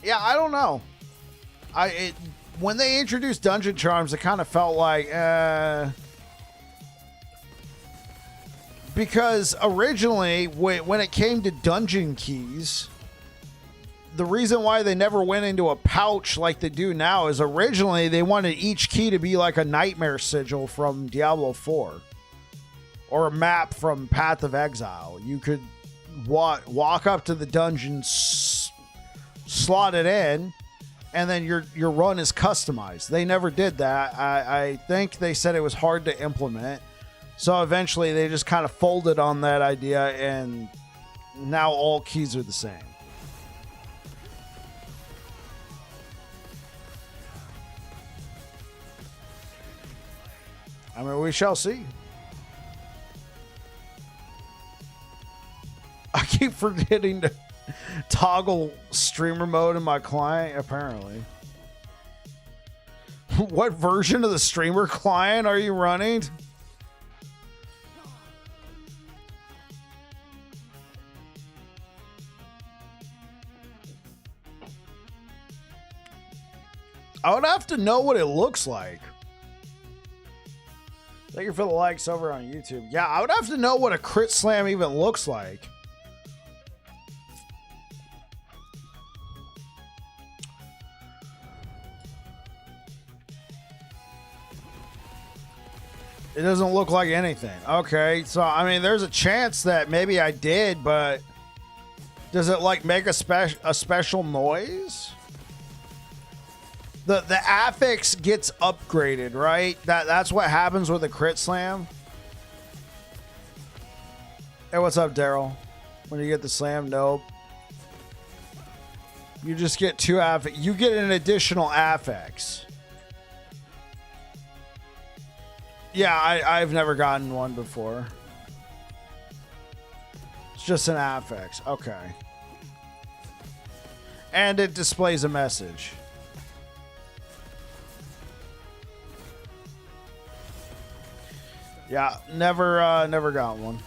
Yeah, I don't know. When they introduced dungeon charms, it kind of felt like, because originally, when it came to dungeon keys, the reason why they never went into a pouch like they do now is originally they wanted each key to be like a nightmare sigil from Diablo 4 or a map from Path of Exile. You could walk up to the dungeon, slot it in, and then your run is customized. They never did that. I think they said it was hard to implement. So eventually they just kind of folded on that idea, and now all keys are the same. I mean, we shall see. I keep forgetting to toggle streamer mode in my client, apparently. What version of the streamer client are you running? I would have to know what it looks like. Thank you for the likes over on YouTube. Yeah, I would have to know what a crit slam even looks like. It doesn't look like anything. Okay, so I mean, there's a chance that maybe I did, but does it like make a special noise? The affix gets upgraded, right? That's what happens with a crit slam. Hey, what's up, Daryl? When you get the slam, nope. You just get 2 affix. You get an additional affix. Yeah, I've never gotten one before. It's just an affix. Okay. And it displays a message. Yeah, never got one.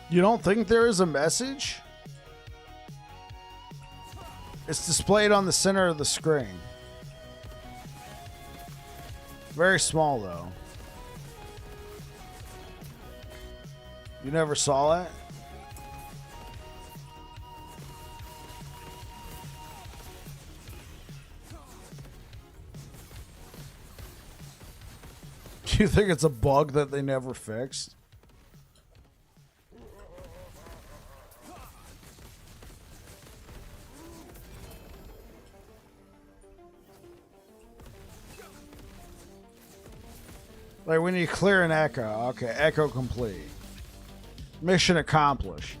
You don't think there is a message? It's displayed on the center of the screen. Very small, though. You never saw it? Do you think it's a bug that they never fixed? Like when you clear an echo. Okay, echo complete. Mission accomplished.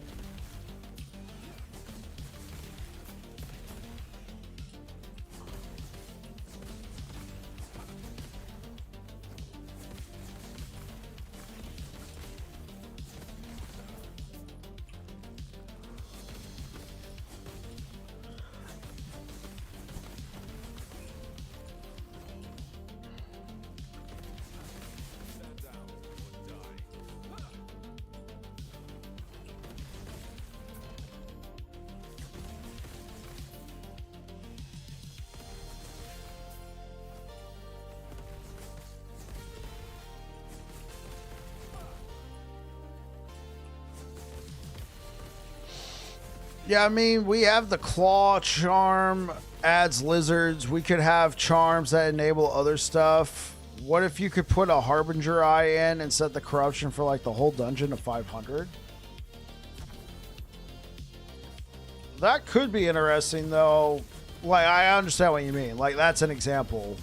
Yeah, I mean, we have the claw charm, adds lizards. We could have charms that enable other stuff. What if you could put a Harbinger Eye in and set the corruption for like the whole dungeon to 500? That could be interesting, though. Like, I understand what you mean. Like, that's an example.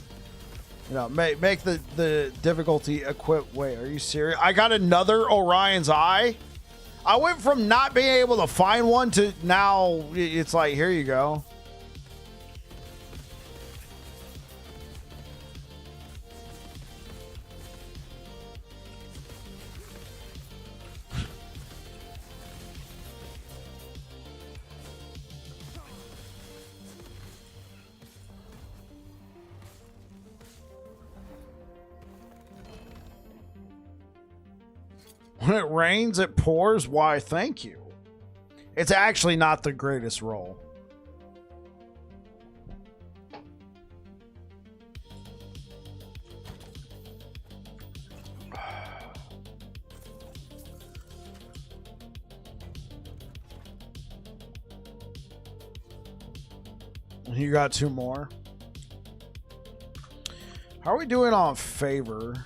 You know, make the difficulty equip. Wait, are you serious? I got another Orion's Eye? I went from not being able to find one to now it's like, here you go. When it rains, it pours. Why, thank you. It's actually not the greatest roll. You got 2 more. How are we doing on favor?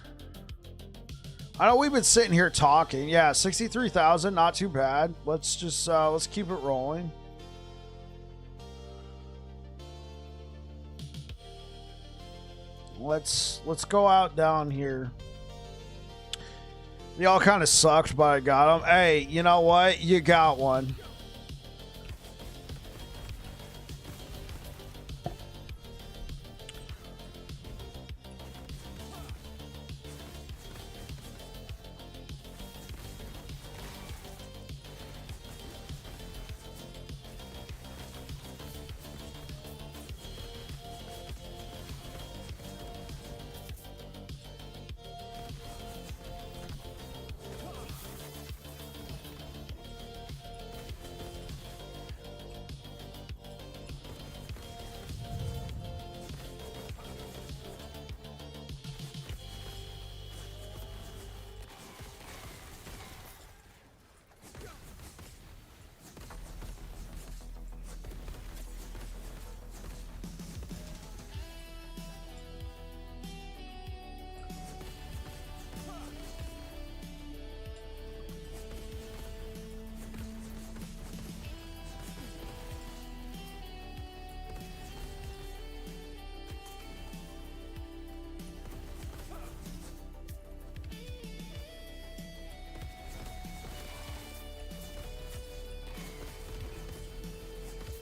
I know we've been sitting here talking. Yeah, 63,000, not too bad. Let's just let's keep it rolling. Let's go out down here. Y'all kind of sucked, but I got them. Hey, you know what? You got one.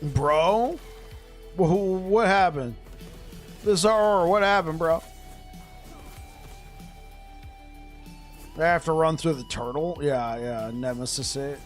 Bro? What happened? This horror, what happened, bro? I have to run through the turtle? Yeah, Nemesis it.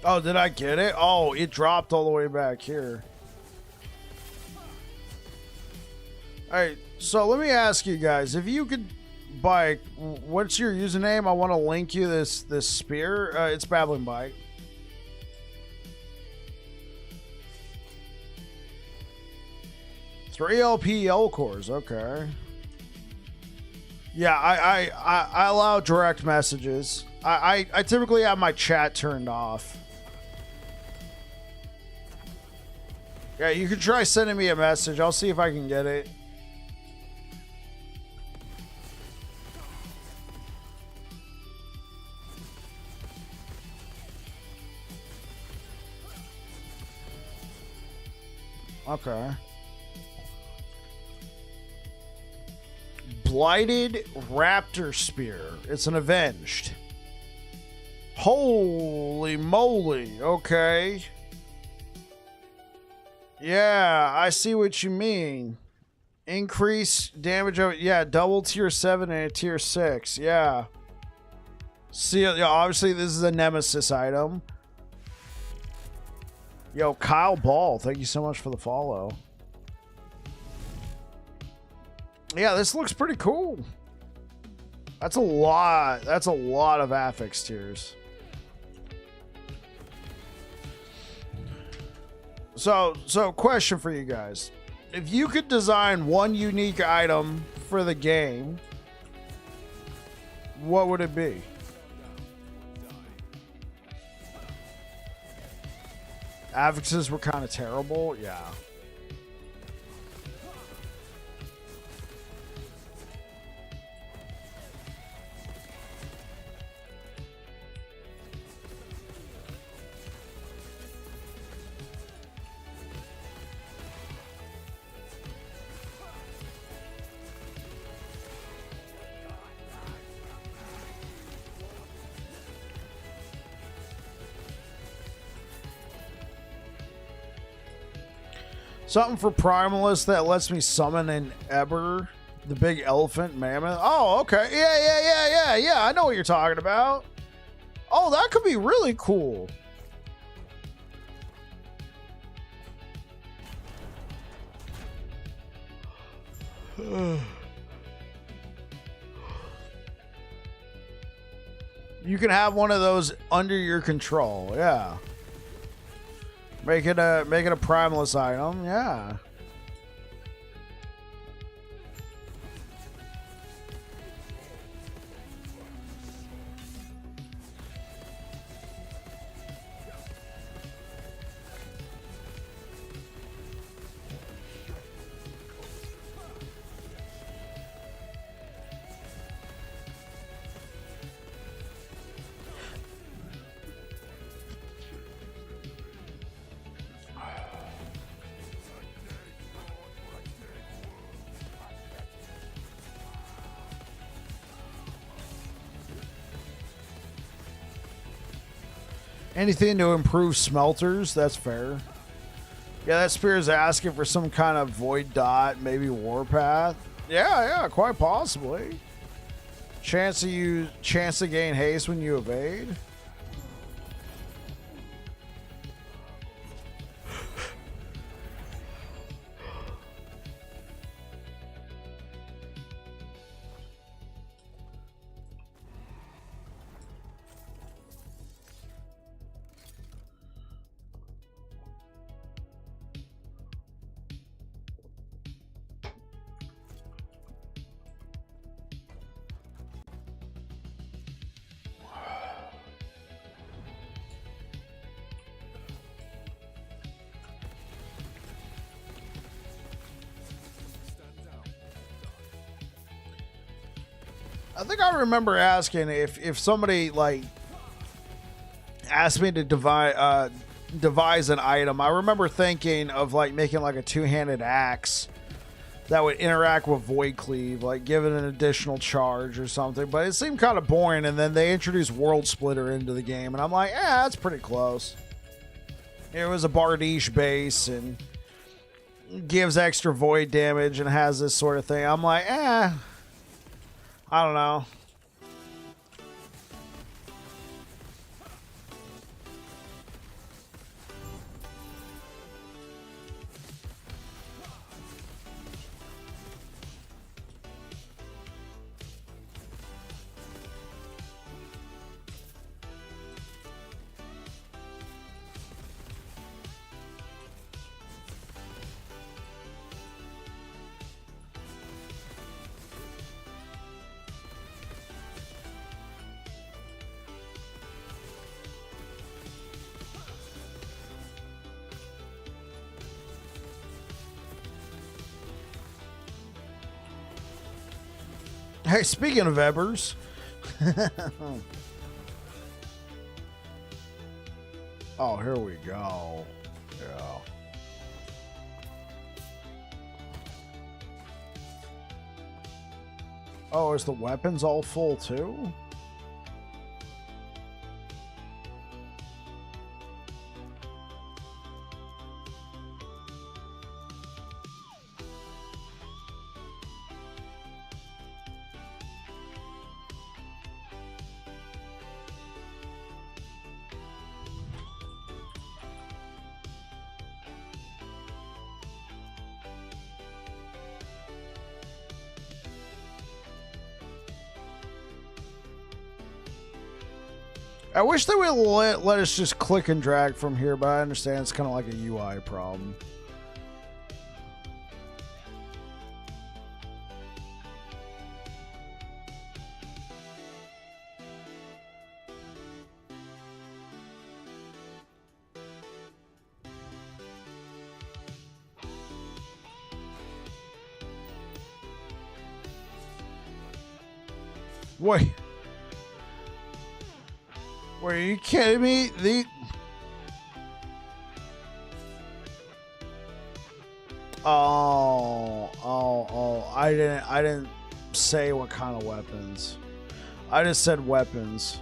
Oh, did I get it? Oh, it dropped all the way back here. Alright, so let me ask you guys, if you could buy, what's your username? I want to link you this spear. It's Babbling Bike. Three LPL cores, okay. Yeah, I allow direct messages. I typically have my chat turned off. Yeah, you can try sending me a message. I'll see if I can get it. Okay. Blighted Raptor Spear. It's an Avenged. Holy moly. Okay. Yeah, I see what you mean. Increase damage of, yeah, double tier 7 and a tier 6. Yeah. See, obviously this is a Nemesis item. Yo, Kyle Ball, thank you so much for the follow. Yeah, this looks pretty cool. That's a lot. That's a lot of affix tiers. So question for you guys. If you could design one unique item for the game, what would it be? Affixes were kind of terrible. Yeah. Something for Primalist that lets me summon an Eber, the big elephant mammoth. Oh, okay. Yeah. I know what you're talking about. Oh, that could be really cool. You can have one of those under your control. Yeah. Make it a Primalist item, yeah. Anything to improve smelters, that's fair. Yeah, that spear is asking for some kind of void dot, maybe warpath. Yeah, quite possibly. Chance to gain haste when you evade. I think I remember asking if somebody like asked me to devise an item. I remember thinking of like making like a two-handed axe that would interact with Void Cleave, like give it an additional charge or something. But it seemed kind of boring, and then they introduced World Splitter into the game, and I'm like, that's pretty close. It was a Bardiche base and gives extra void damage and has this sort of thing. I'm like, I don't know. Hey, speaking of Ebbers. Oh, here we go. Yeah. Oh, is the weapons all full too? I wish they would let us just click and drag from here, but I understand it's kind of like a UI problem. Wait. Were you kidding me? I didn't say what kind of weapons. I just said weapons.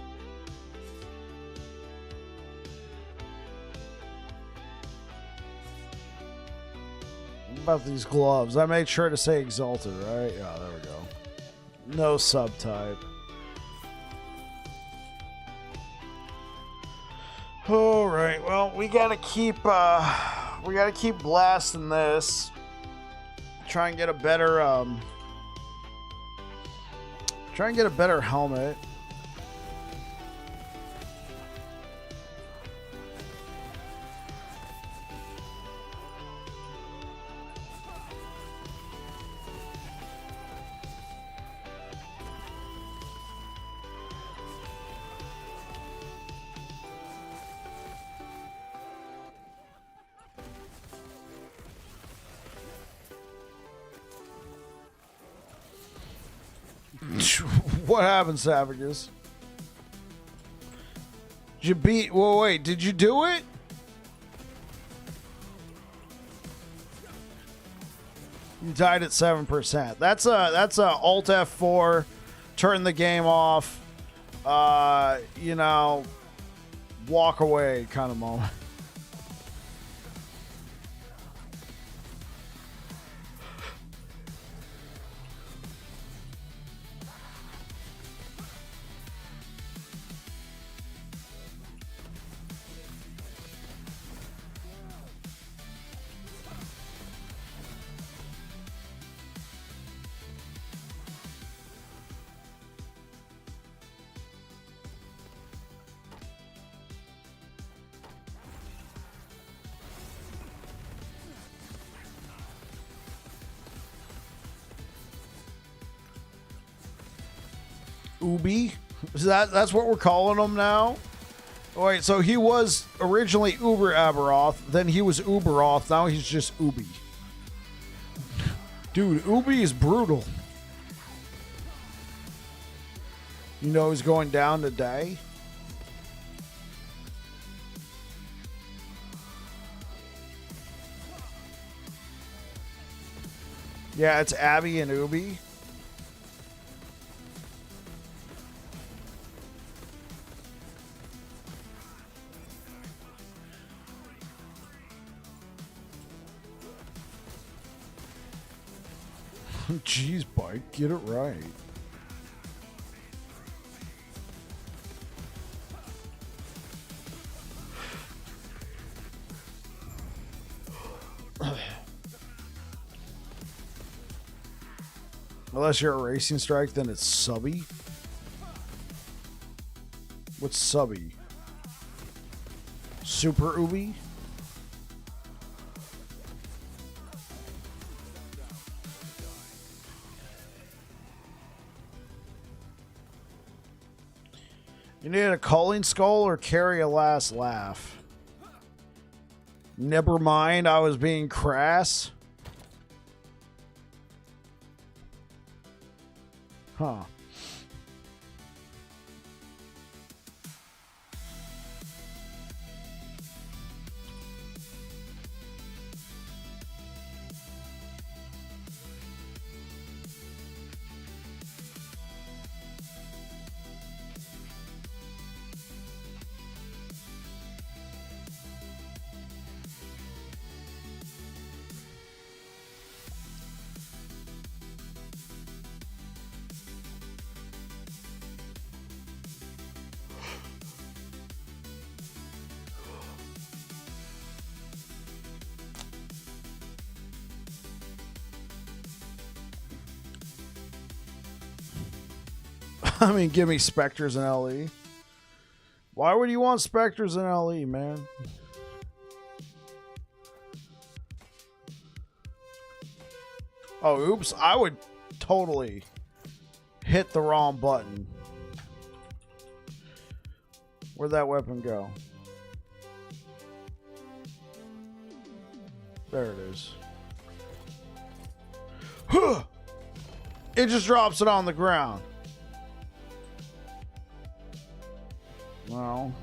What about these gloves? I made sure to say exalted, right? Yeah, there we go. No subtype. All right. Well, we gotta keep blasting this. Try and get a better helmet. What happened, Savages? Did you beat... Well, wait, did you do it? You died at 7%. That's a Alt F4, turn the game off, you know, walk away kind of moment. Ubi? That's what we're calling him now? Oh, wait, so he was originally Uber Aberoth, then he was Uberoth, now he's just Ubi. Dude, Ubi is brutal. You know he's going down today? Yeah, it's Abby and Ubi. Jeez, Bike, get it right. Unless you're a Racing Strike, then it's Subby. What's Subby? Super Ubi? You need a calling skull or carry a last laugh? Never mind, I was being crass. Huh. I mean, give me Spectres and LE. Why would you want Spectres and LE, man? Oh, oops. I would totally hit the wrong button. Where'd that weapon go? There it is. It just drops it on the ground. Well.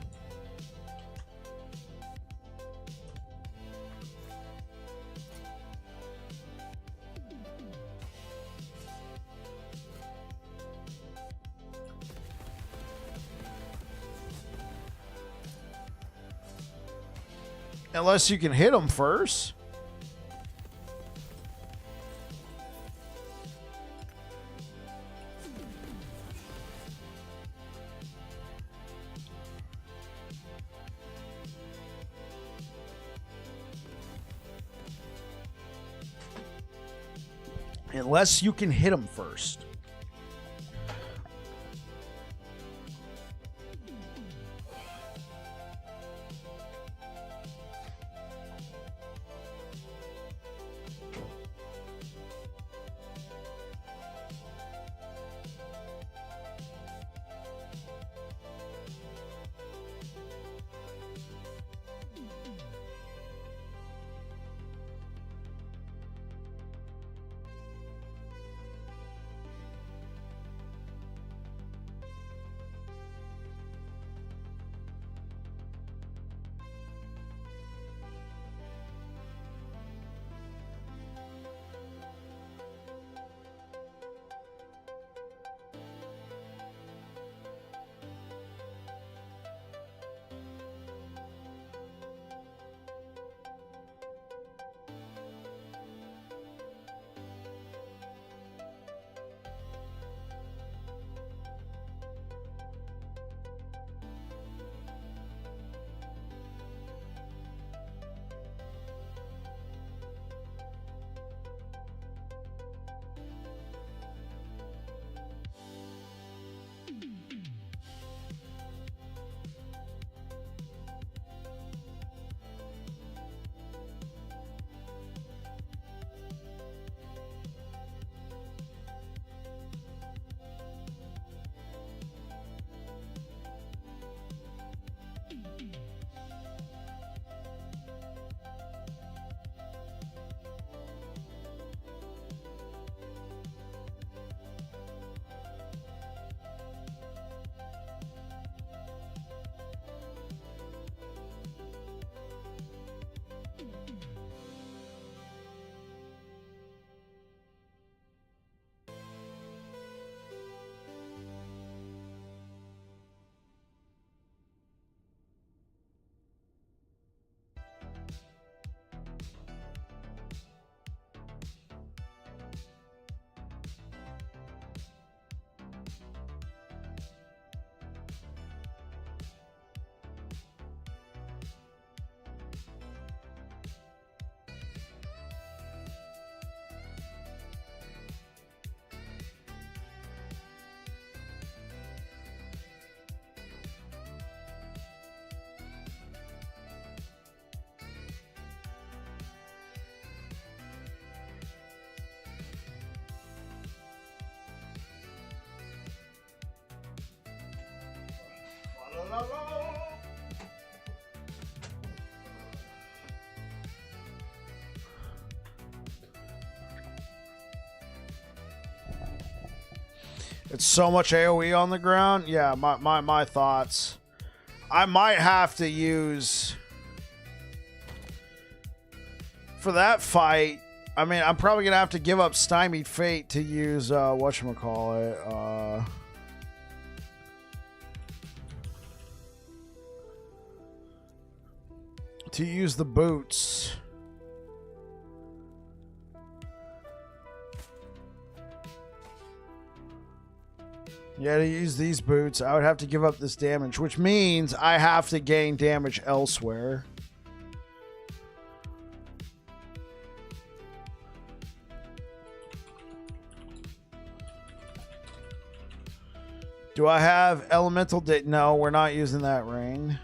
Unless you can hit them first. Unless you can hit them first. It's so much AoE on the ground. Yeah, my thoughts. I might have to use for that fight. I mean, I'm probably gonna have to give up Stymied Fate to use whatchamacallit. To use the boots. Yeah, to use these boots, I would have to give up this damage, which means I have to gain damage elsewhere. Do I have elemental? No, we're not using that ring.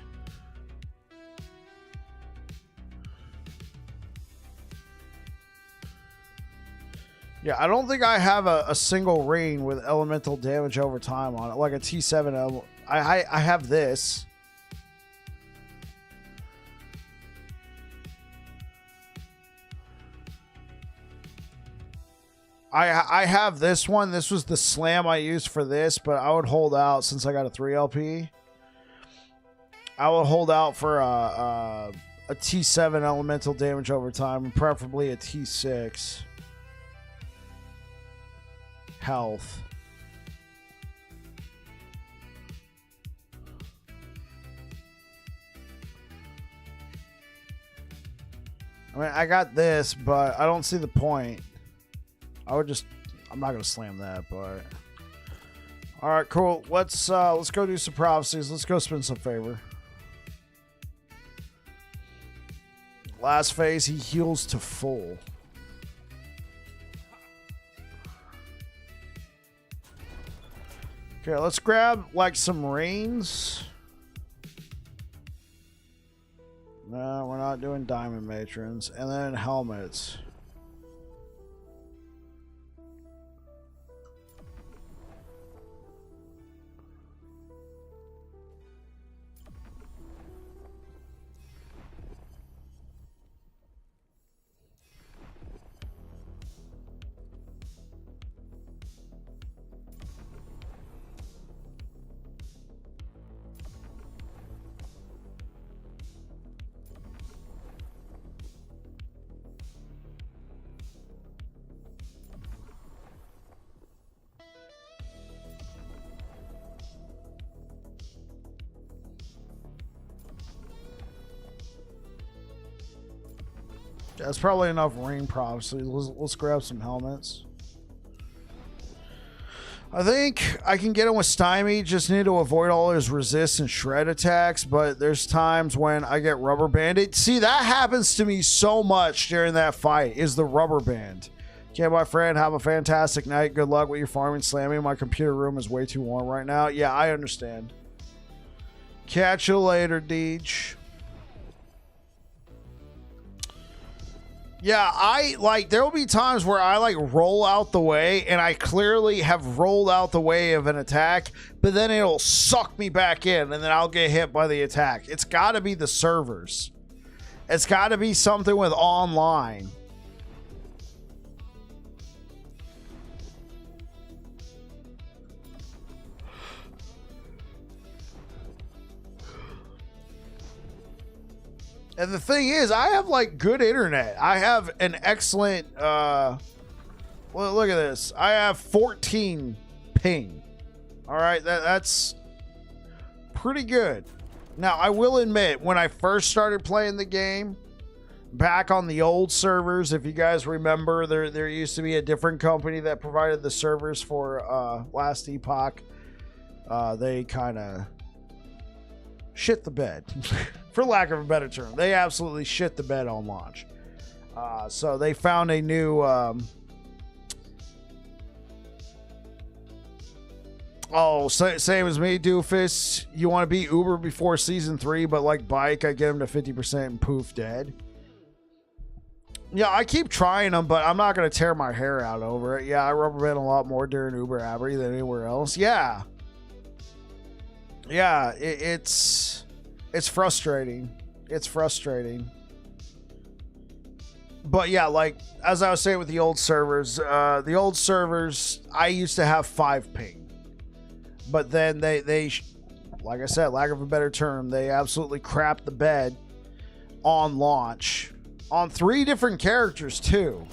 Yeah, I don't think I have a single ring with elemental damage over time on it, like a T7. I have this. I have this one. This was the slam I used for this, but I would hold out since I got a 3 LP. I would hold out for a T7 elemental damage over time, and preferably a T6 health. I mean, I got this, but I don't see the point. I'm not gonna slam that, but all right, cool. Let's go do some prophecies. Let's go spin some favor. Last phase, he heals to full. Okay, let's grab like some reins. No, we're not doing diamond matrons. And then helmets. That's probably enough ring prophecy. Let's grab some helmets. I think I can get him with Stymie. Just need to avoid all his resist and shred attacks. But there's times when I get rubber banded. See, that happens to me so much during that fight. Is the rubber band. Okay, my friend, have a fantastic night. Good luck with your farming slamming. My computer room is way too warm right now. Yeah, I understand. Catch you later, Deej. Yeah, there will be times where I roll out the way and I clearly have rolled out the way of an attack, but then it'll suck me back in and then I'll get hit by the attack. It's got to be the servers. It's got to be something with online. And the thing is, I have good internet. I have an excellent, well, look at this. I have 14 ping. All right, that's pretty good. Now, I will admit, when I first started playing the game, back on the old servers, if you guys remember, there used to be a different company that provided the servers for last Epoch. They kind of shit the bed. For lack of a better term, they absolutely shit the bed on launch. So they found a new same as me, doofus. You want to be Uber before season 3, but like bike, I get them to 50% and poof, dead. Yeah, I keep trying them, but I'm not going to tear my hair out over it. Yeah, I rubber band a lot more during Uber Abbey than anywhere else. Yeah. Yeah, it's frustrating. It's frustrating. But yeah, like as I was saying with the old servers, I used to have 5 ping, but then they like I said, lack of a better term, they absolutely crapped the bed on launch on 3 different characters too.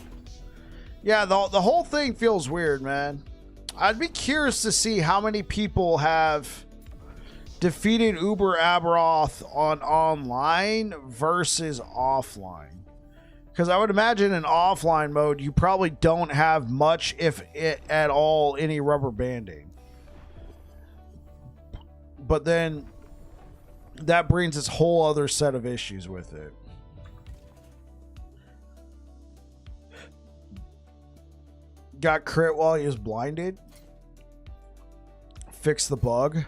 Yeah, the whole thing feels weird, man. I'd be curious to see how many people have defeated Uber Aberoth on online versus offline. Because I would imagine in offline mode, you probably don't have much, if it, at all, any rubber banding. But then that brings this whole other set of issues with it. Got crit while he was blinded. Fix the bug.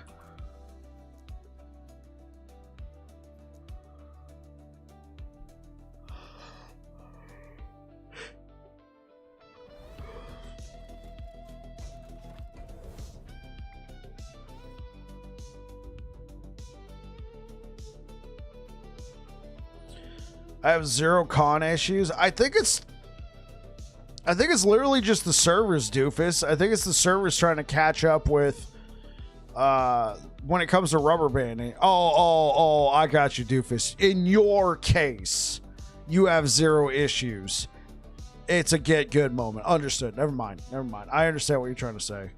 I have 0 con issues. I think it's literally just the servers, doofus. I think it's the servers trying to catch up with when it comes to rubber banding. Oh, I got you, doofus. In your case, you have 0 issues. It's a get good moment. Understood. Never mind. I understand what you're trying to say.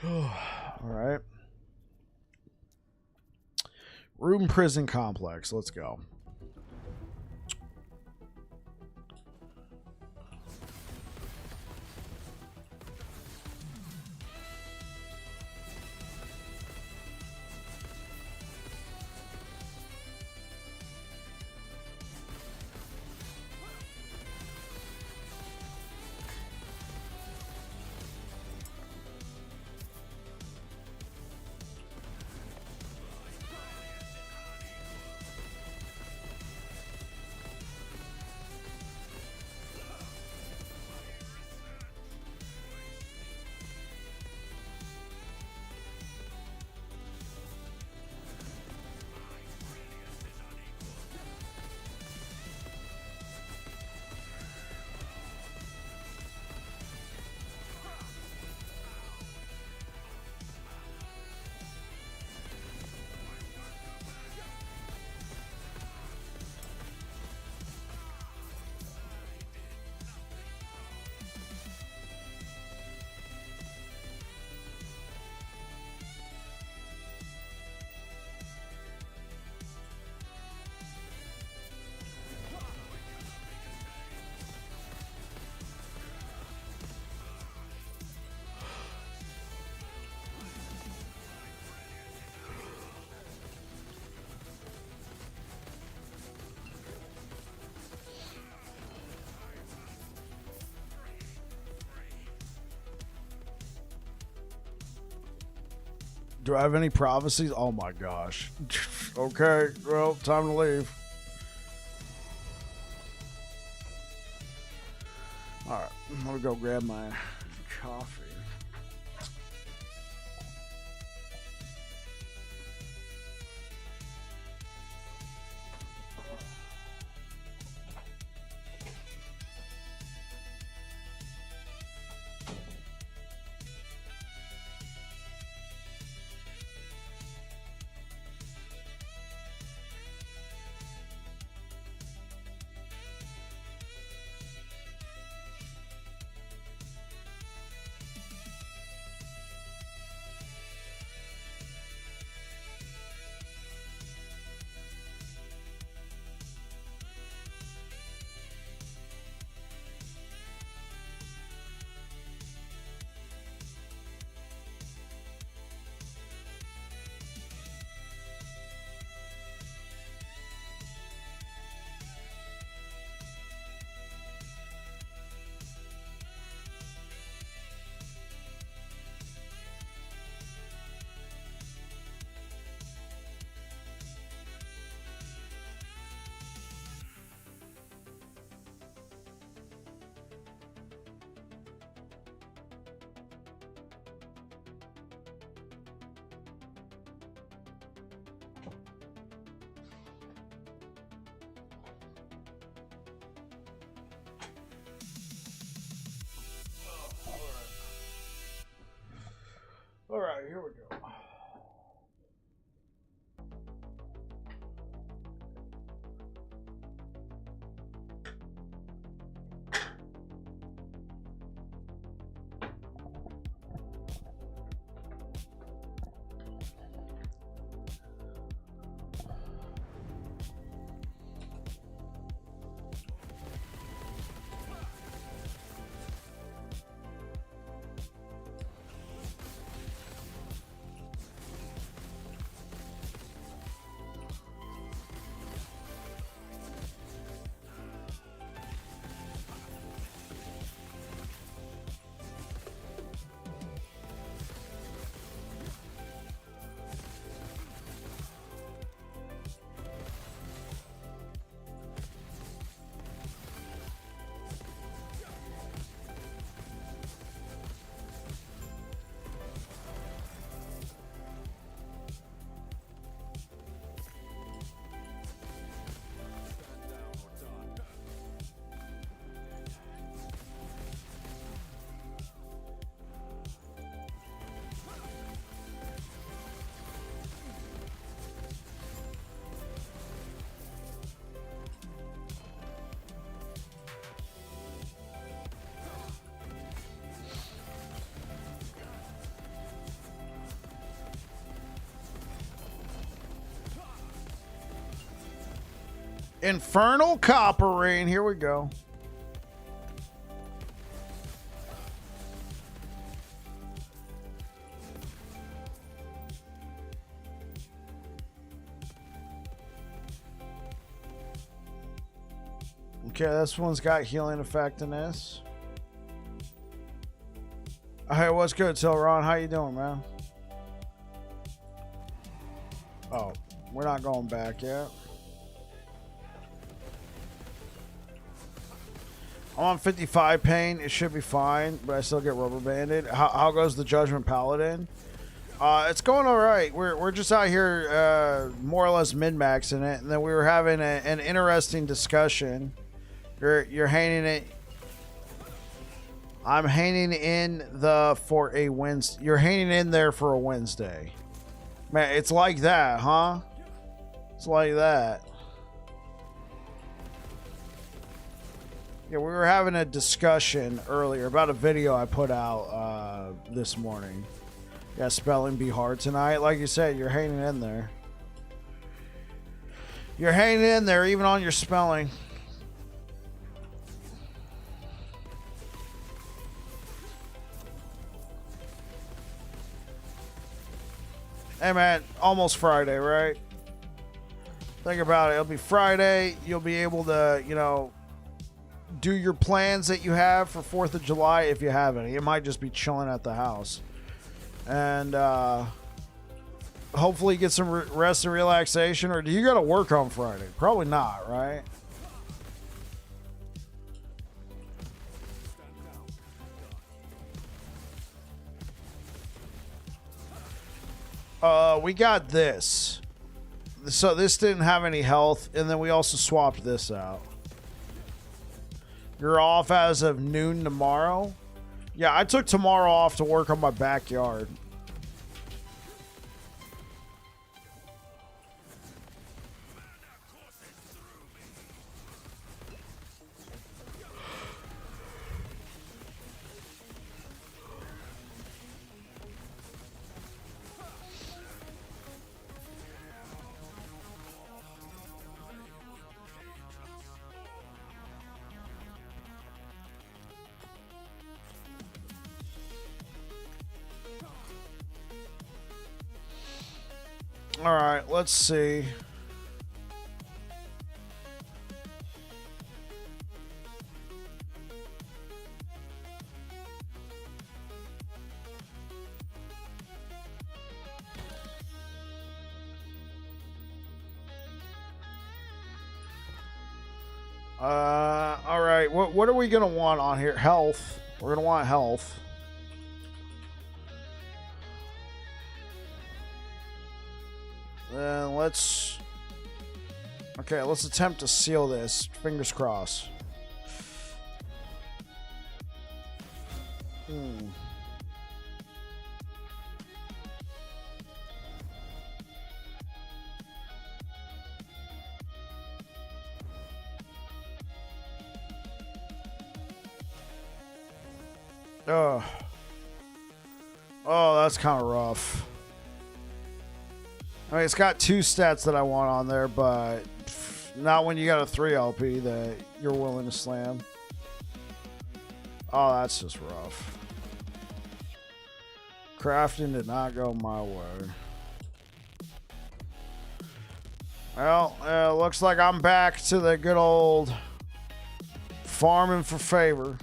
All right. Room prison complex. Let's go. Do I have any prophecies? Oh my gosh. Okay, well, time to leave. Alright, I'm gonna go grab my coffee. Infernal Copper Rain. Here we go. Okay, this one's got healing effect in this. Hey, what's good, Tilron? How you doing, man? Oh, we're not going back yet. I'm on 55 pain. It should be fine, but I still get rubber banded. How goes the Judgement Paladin? It's going all right. We're just out here more or less min-maxing it, and then we were having an interesting discussion. You're hanging it. I'm hanging in for a Wednesday. You're hanging in there for a Wednesday. Man, it's like that, huh? It's like that. Yeah, we were having a discussion earlier about a video I put out this morning. Yeah, spelling be hard tonight. Like you said, you're hanging in there. You're hanging in there even on your spelling. Hey man, almost Friday, right? Think about it. It'll be Friday. You'll be able to, you know, do your plans that you have for 4th of July if you have any. It might just be chilling at the house. And hopefully get some rest and relaxation. Or do you got to work on Friday? Probably not, right? We got this. So this didn't have any health, and then we also swapped this out. You're off as of noon tomorrow? Yeah, I took tomorrow off to work on my backyard. All right, let's see. All right. What are we gonna want on here? Health. We're gonna want health. Then let's attempt to seal this. Fingers crossed. Oh, that's kind of rough. I mean, it's got 2 stats that I want on there, but not when you got a 3 LP that you're willing to slam. Oh, that's just rough. Crafting did not go my way. Well, looks like I'm back to the good old farming for favor.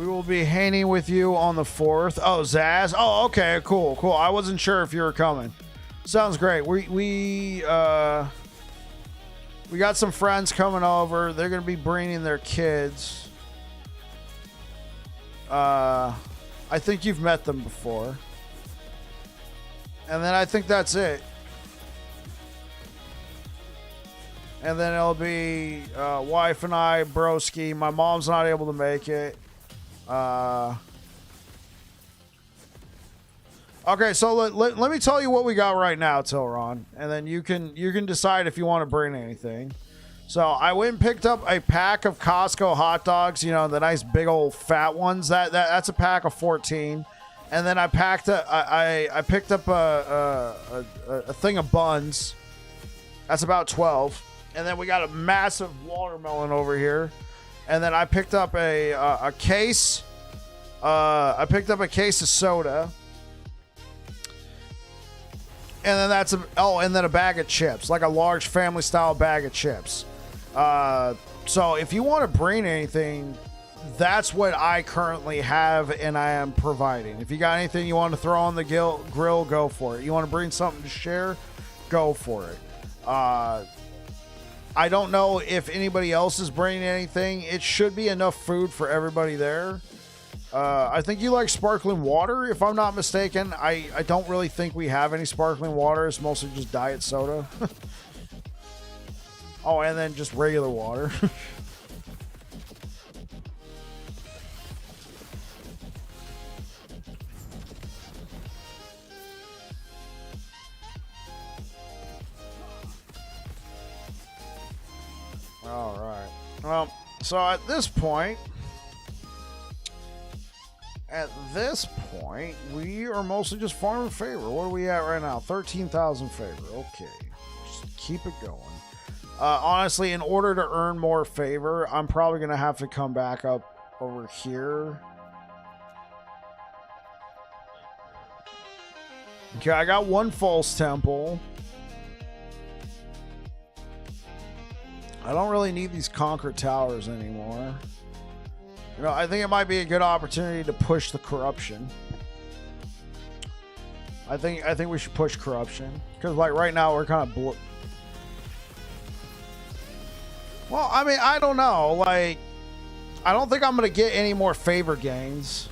We will be hanging with you on the 4th. Oh, Zaz. Oh, okay. Cool. Cool. I wasn't sure if you were coming. Sounds great. We got some friends coming over. They're going to be bringing their kids. I think you've met them before. And then I think that's it. And then it'll be wife and I, broski. My mom's not able to make it. Okay, so let me tell you what we got right now, Tilron, and then you can decide if you want to bring anything. So I went and picked up a pack of Costco hot dogs, you know, the nice big old fat ones. That's a pack of 14. And then I picked up a thing of buns. That's about 12. And then we got a massive watermelon over here. And then I picked up a case. I picked up a case of soda. And then and then a bag of chips, like a large family style bag of chips. So if you want to bring anything, that's what I currently have and I am providing. If you got anything you want to throw on the grill, go for it. You want to bring something to share, go for it. I don't know if anybody else is bringing anything. It should be enough food for everybody there. I think you like sparkling water, if I'm not mistaken. I don't really think we have any sparkling water. It's mostly just diet soda. Oh, and then just regular water. All right. Well, so at this point, we are mostly just farming favor. What are we at right now? 13,000 favor. Okay. Just keep it going. Honestly, in order to earn more favor, I'm probably going to have to come back up over here. Okay, I got one false temple. I don't really need these conquered towers anymore. You know, I think it might be a good opportunity to push the corruption. I think we should push corruption because, like, right now we're kind of well, I mean, I don't know. Like, I don't think I'm gonna get any more favor gains,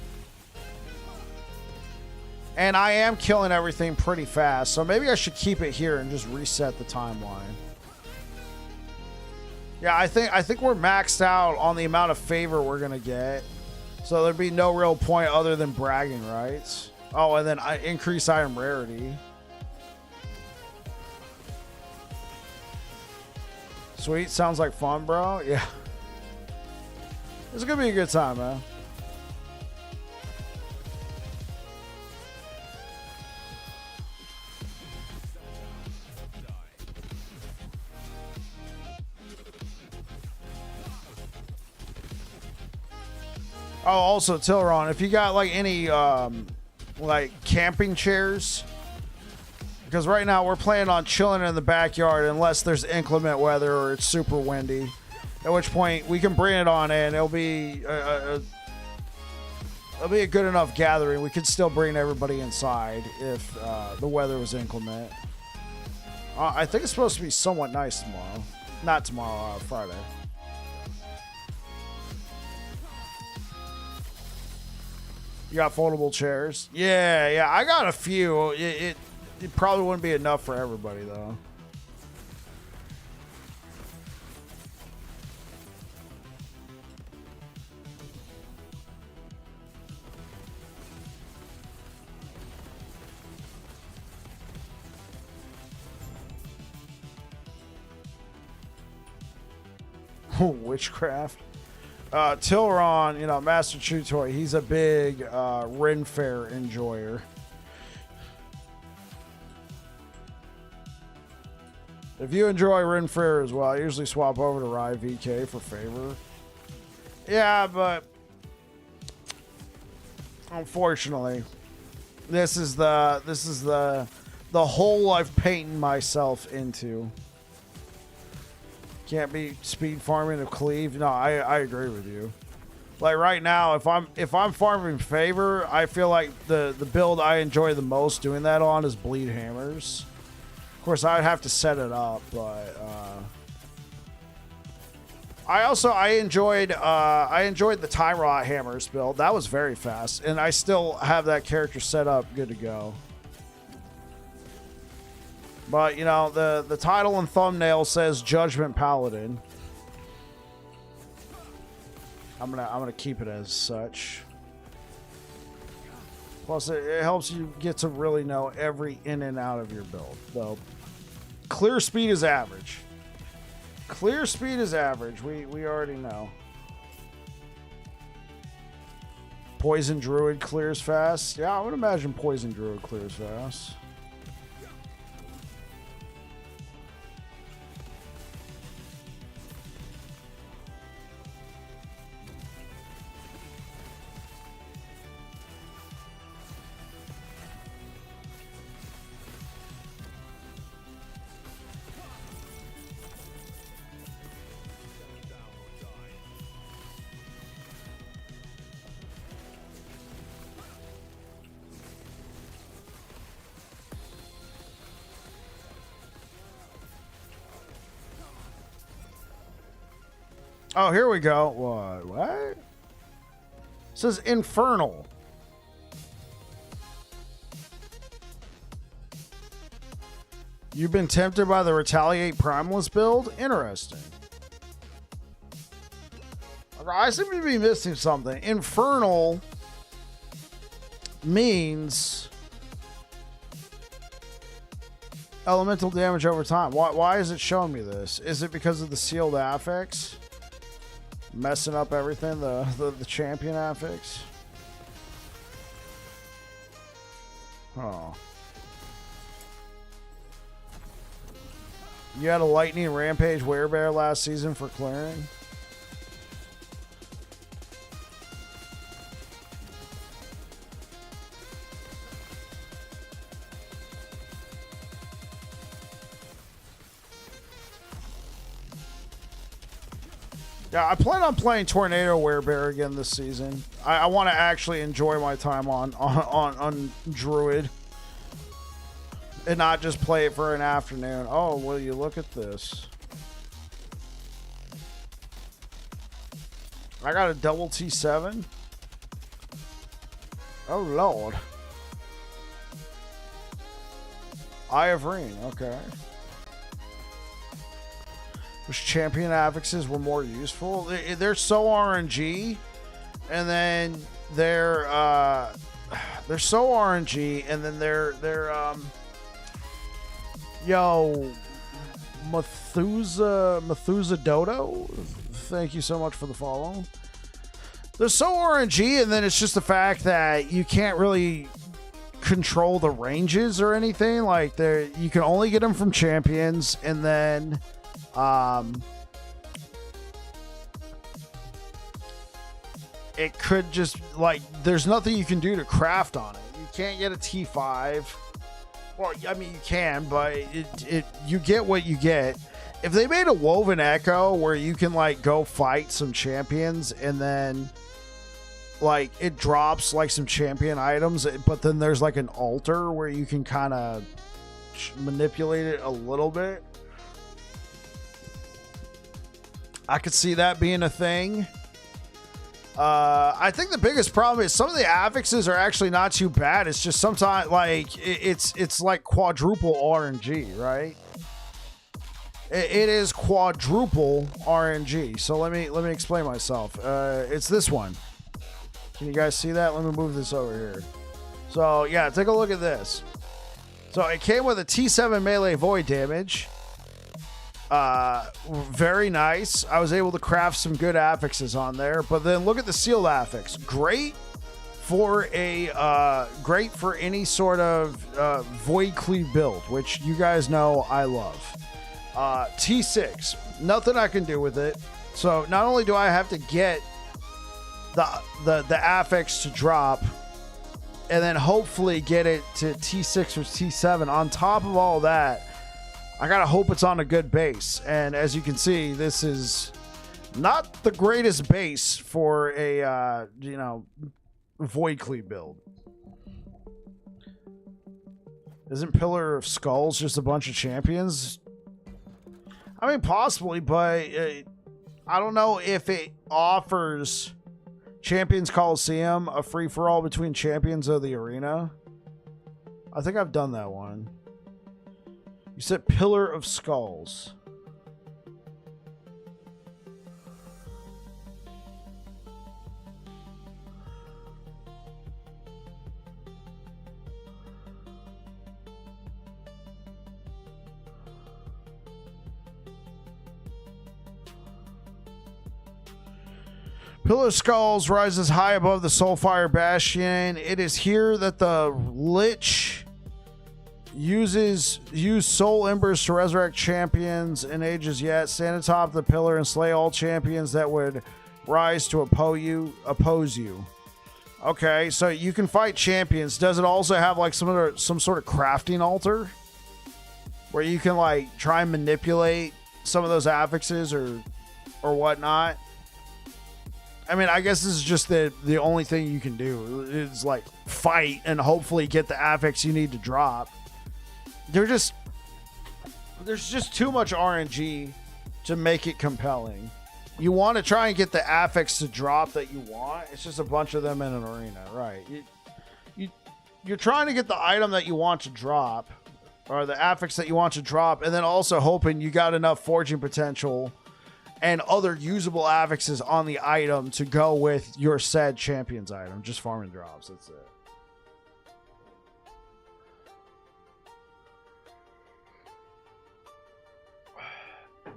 and I am killing everything pretty fast. So maybe I should keep it here and just reset the timeline. Yeah, I think we're maxed out on the amount of favor we're gonna get, so there'd be no real point other than bragging rights. Oh, and then increase item rarity. Sweet, sounds like fun, bro. Yeah, it's gonna be a good time, man. Oh, also, Tilron, if you got like any like camping chairs, because right now we're planning on chilling in the backyard unless there's inclement weather or it's super windy, at which point we can bring it on in. It'll be a good enough gathering. We could still bring everybody inside if the weather was inclement. I think it's supposed to be somewhat nice tomorrow. Not tomorrow, Friday. You got foldable chairs? Yeah, I got a few. It probably wouldn't be enough for everybody, though. Witchcraft. Tilron, you know, Master Chew Toy, he's a big Ren Fair enjoyer. If you enjoy Ren Fair as well, I usually swap over to Rye VK for favor. Yeah, but unfortunately, this is the hole I've painted myself into. Can't be speed farming of Cleave. No, I agree with you. Like right now, if I'm farming favor, I feel like the build I enjoy the most doing that on is bleed hammers. Of course, I'd have to set it up, but I enjoyed the time rot hammers build. That was very fast, and I still have that character set up, good to go. But you know, the title and thumbnail says Judgement Paladin. I'm gonna keep it as such. Plus, it helps you get to really know every in and out of your build. Though, clear speed is average. Clear speed is average. We already know. Poison Druid clears fast. Yeah, I would imagine Poison Druid clears fast. Oh, here we go. What? It says Infernal. You've been tempted by the Retaliate Primalist build? Interesting. I seem to be missing something. Infernal means elemental damage over time. Why is it showing me this? Is it because of the sealed affix? Messing up everything, the champion affix. Oh. You had a lightning rampage werebear last season for clearing? Yeah, I plan on playing Tornado Werebear again this season. I want to actually enjoy my time on Druid and not just play it for an afternoon. Oh, will you look at this? I got a double T7. Oh, Lord. Eye of Reen, okay. Which champion affixes were more useful? They're so RNG, and then they're so RNG, and then they're Methusa Dodo. Thank you so much for the follow. They're so RNG, and then it's just the fact that you can't really control the ranges or anything. Like you can only get them from champions, and then it could just, like, there's nothing you can do to craft on it. You can't get a T5. Well, I mean, you can, but you get what you get. If they made a Woven Echo where you can, like, go fight some champions and then, like, it drops, like, some champion items, but then there's, like, an altar where you can kind of manipulate it a little bit, I could see that being a thing. I think the biggest problem is some of the affixes are actually not too bad. It's just sometimes, like, it's like quadruple RNG, right? It is quadruple RNG. So let me explain myself. It's this one. Can you guys see that? Let me move this over here. So yeah, take a look at this. So it came with a T7 melee void damage. Very nice. I was able to craft some good affixes on there, but then look at the sealed affix. Great for any sort of void cleave build, which you guys know I love. T6, nothing I can do with it. So not only do I have to get the affix to drop, and then hopefully get it to T6 or T7. On top of all that, I gotta hope it's on a good base. And as you can see, this is Not the greatest base for a, Void Cleave build. Isn't Pillar of Skulls just a bunch of champions? I mean, possibly, but I don't know if it offers Champions Coliseum a free-for-all between champions of the arena. I think I've done that one. You said Pillar of Skulls. Pillar of Skulls rises high above the Soulfire Bastion. It is here that the Lich use Soul Embers to resurrect champions in ages yet. Stand atop the pillar and slay all champions that would rise to oppose you. Okay, so you can fight champions. Does it also have like some sort of crafting altar where you can like try and manipulate some of those affixes or whatnot? I mean, I guess this is just the only thing you can do is like fight and hopefully get the affix you need to drop. There's just too much RNG to make it compelling. You want to try and get the affix to drop that you want. It's just a bunch of them in an arena, right? You're trying to get the item that you want to drop or the affix that you want to drop, and then also hoping you got enough forging potential and other usable affixes on the item to go with your said champion's item. Just farming drops. That's it.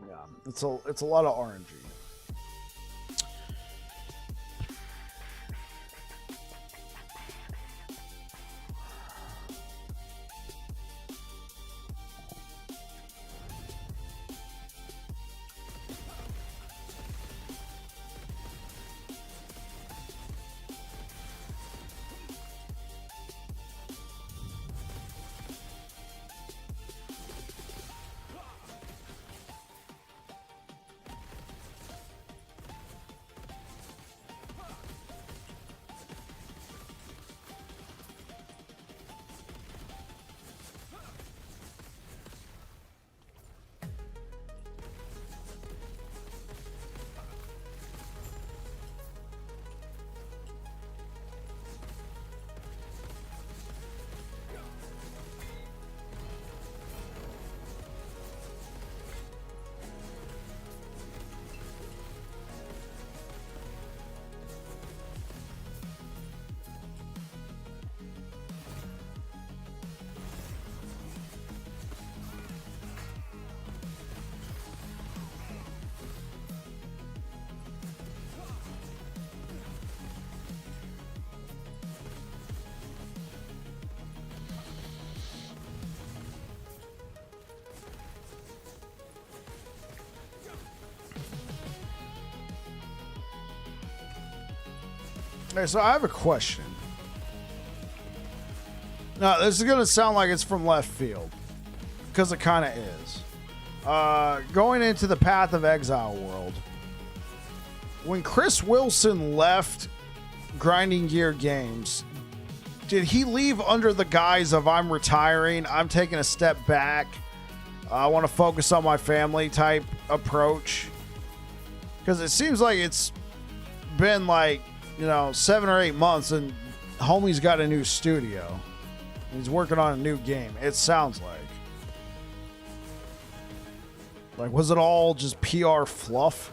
Yeah, it's a lot of RNG. Okay, so I have a question. Now, this is going to sound like it's from left field, because it kind of is. Going into the Path of Exile world, when Chris Wilson left Grinding Gear Games, did he leave under the guise of I'm retiring, I'm taking a step back, I want to focus on my family type approach? Because it seems like it's been like, 7 or 8 months and homie's got a new studio. He's working on a new game. It sounds like was it all just PR fluff?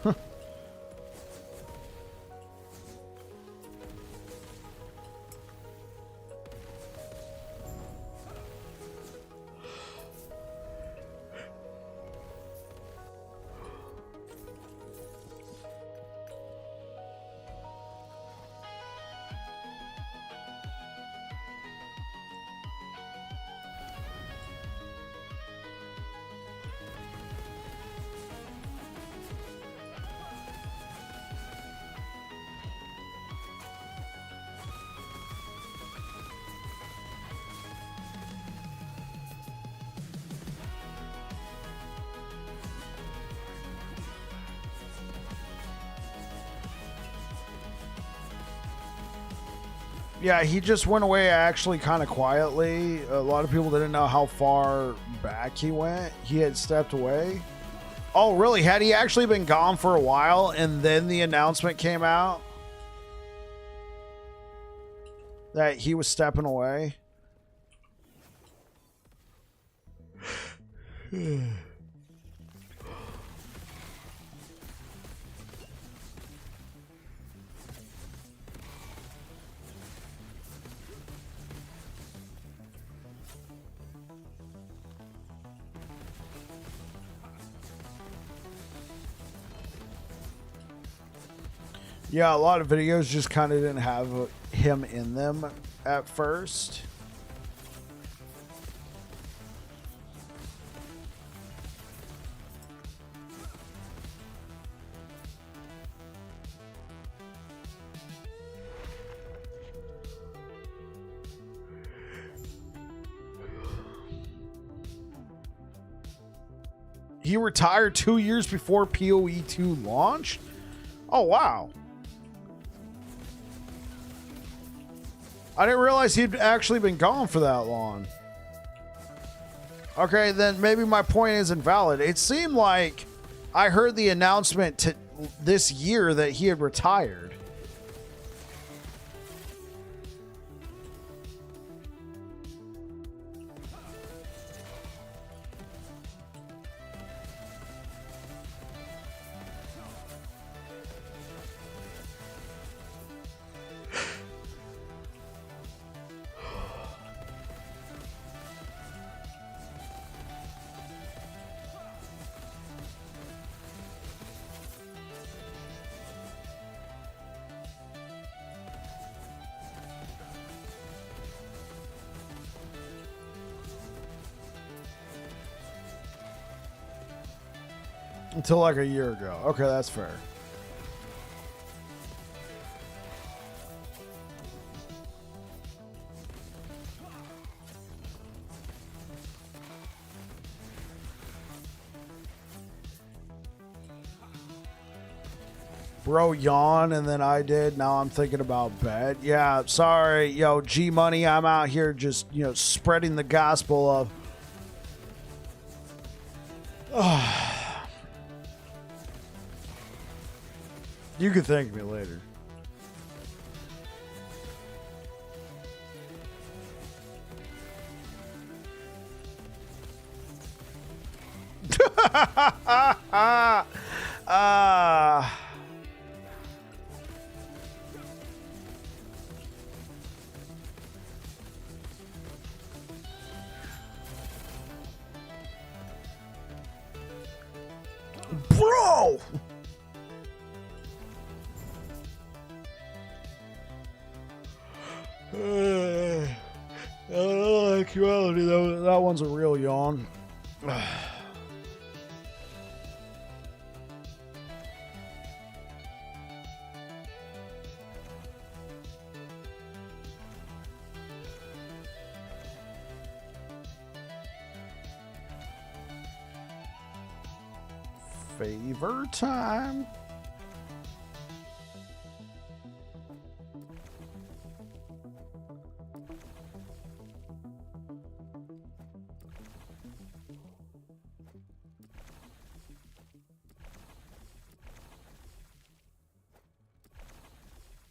Yeah, he just went away actually kind of quietly. A lot of people didn't know how far back he went. He had stepped away. Oh, really? Had he actually been gone for a while and then the announcement came out that he was stepping away? Yeah, a lot of videos just kind of didn't have him in them at first. He retired 2 years before PoE 2 launched? Oh, wow. I didn't realize he'd actually been gone for that long. Okay, then maybe my point is invalid. It seemed like I heard the announcement this year that he had retired. Until like a year ago. Okay, that's fair. Bro yawn and then I did. Now I'm thinking about bed. Yeah, sorry. Yo, G Money, I'm out here just, spreading the gospel of... You can thank me later. Bro! I don't know, actuality, that one's a real yawn. Favor time.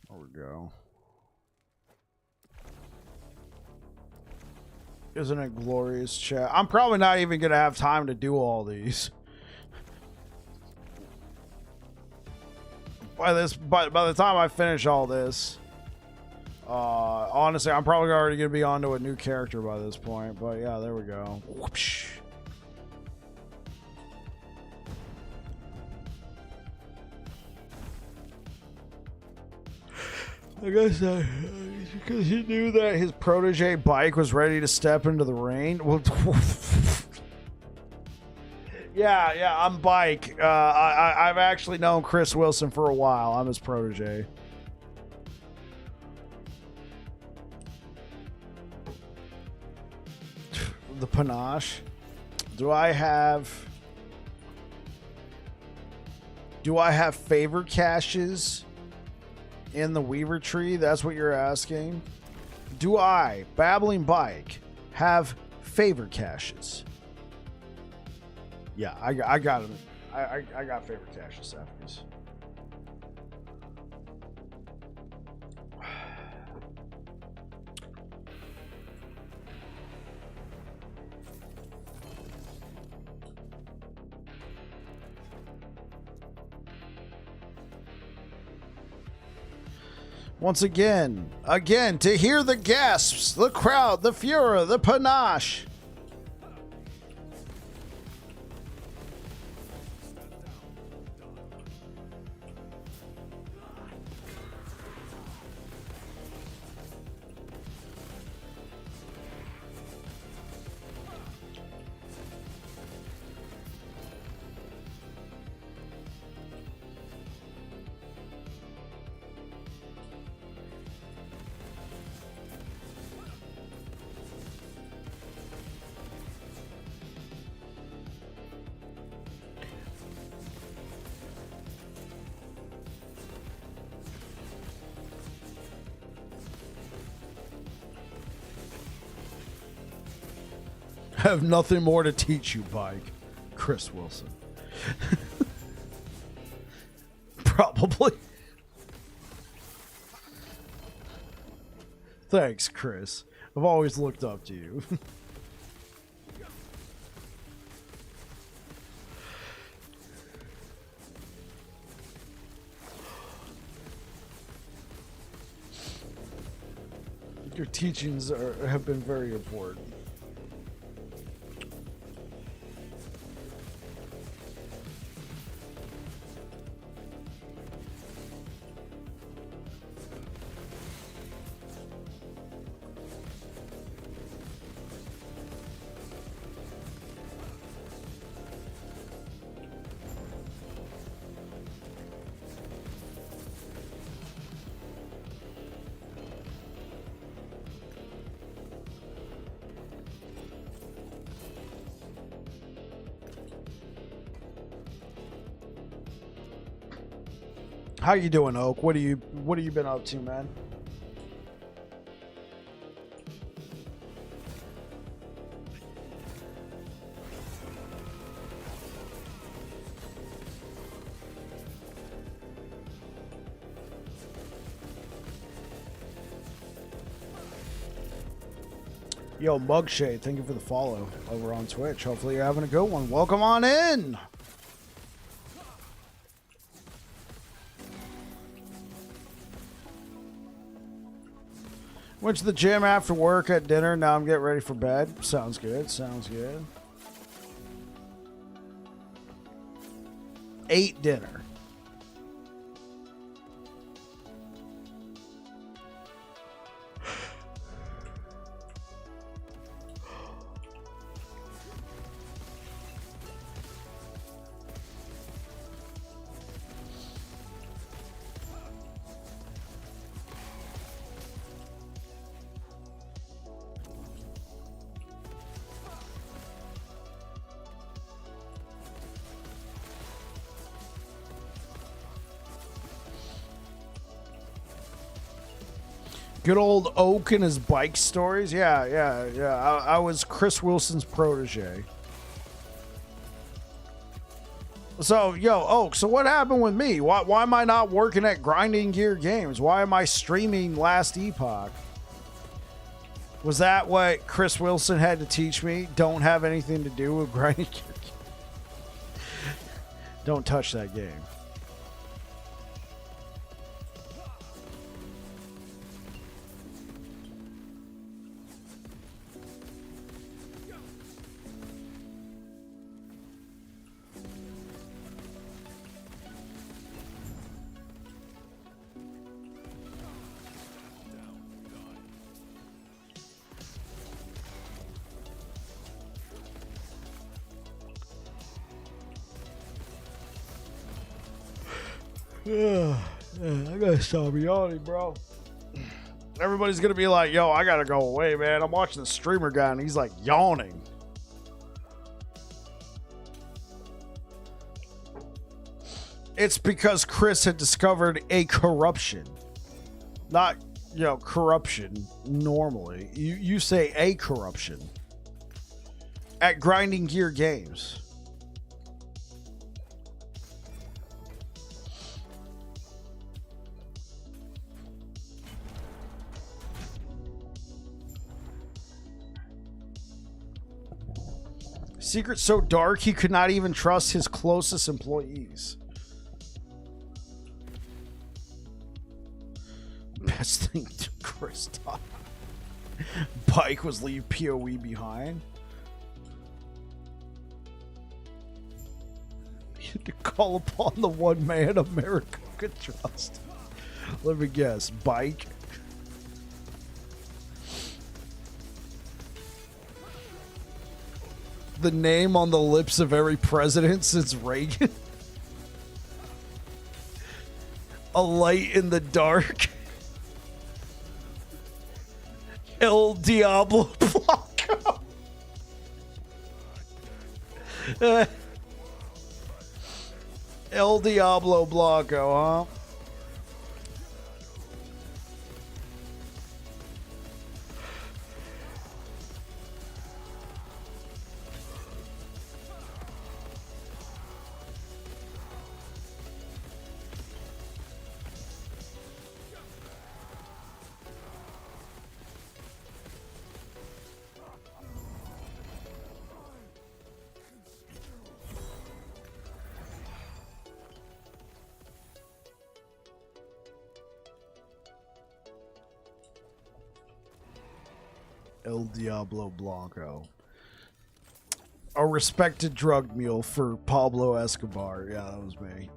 There we go. Isn't it glorious, chat? I'm probably not even gonna have time to do all these. By the time I finish all this, honestly, I'm probably already gonna be onto a new character by this point. But yeah, there we go. Whoopsh. I guess because he knew that his protege Bike was ready to step into the rain. Well, yeah, I'm Bike. I've actually known Chris Wilson for a while. I'm his protege. The panache. Do I have favor caches in the Weaver tree? That's what you're asking? Do I, Babbling Bike, have favorite caches? Yeah, I got them. I got favorite caches after these. Once again, to hear the gasps, the crowd, the furor, the panache. Have nothing more to teach you, Bike. Chris Wilson. Probably. Thanks, Chris. I've always looked up to you. Your teachings have been very important. How you doing, Oak? What have you been up to, man? Yo, Mugshade, thank you for the follow over on Twitch. Hopefully you're having a good one. Welcome on in. Went to the gym after work at dinner. Now I'm getting ready for bed. Sounds good. Sounds good. Ate dinner. Good old Oak and his bike stories. Yeah. I was Chris Wilson's protege. So, yo, Oak, so what happened with me? Why am I not working at Grinding Gear Games? Why am I streaming Last Epoch? Was that what Chris Wilson had to teach me? Don't have anything to do with Grinding Gear. Don't touch that game. I gotta stop yawning, bro. Everybody's gonna be like, yo, I gotta go away, man. I'm watching the streamer guy and he's like yawning. It's because Chris had discovered a corruption. Not you know, corruption normally. You say a corruption at Grinding Gear Games. Secret so dark he could not even trust his closest employees. Best thing to Kristoff. Bike was leave PoE behind. You had to call upon the one man America could trust. Let me guess, Bike. The name on the lips of every president since Reagan. A light in the dark. El Diablo Blanco. El Diablo Blanco, huh? El Diablo Blanco. A respected drug mule for Pablo Escobar. Yeah, that was me.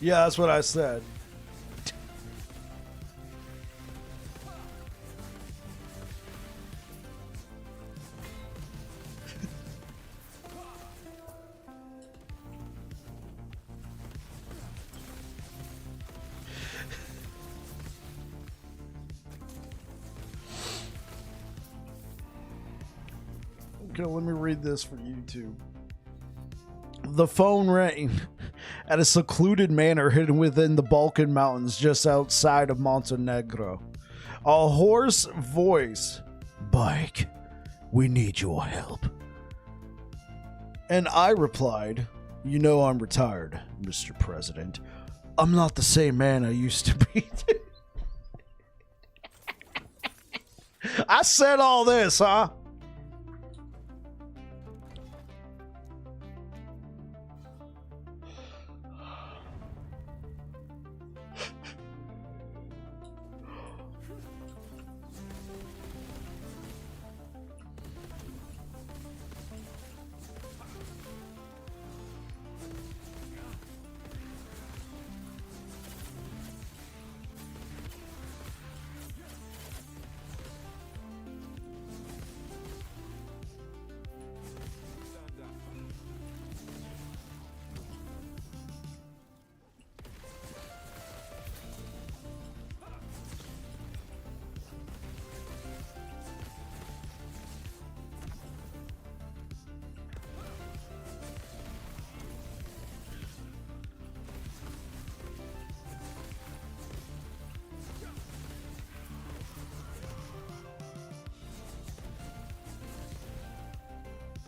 Yeah, that's what I said. Okay, let me read this for YouTube. The phone rang at a secluded manor hidden within the Balkan Mountains just outside of Montenegro. A hoarse voice. Bike, we need your help. And I replied, you know I'm retired, Mr. President. I'm not the same man I used to be. I said all this, huh?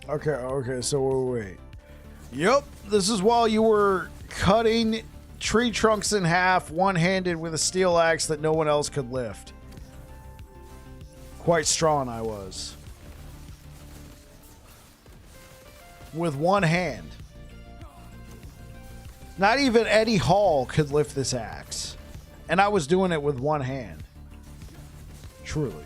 Okay, so wait. Yep, this is while you were cutting tree trunks in half one-handed with a steel axe that no one else could lift. Quite strong I was. With one hand. Not even Eddie Hall could lift this axe. And I was doing it with one hand. Truly.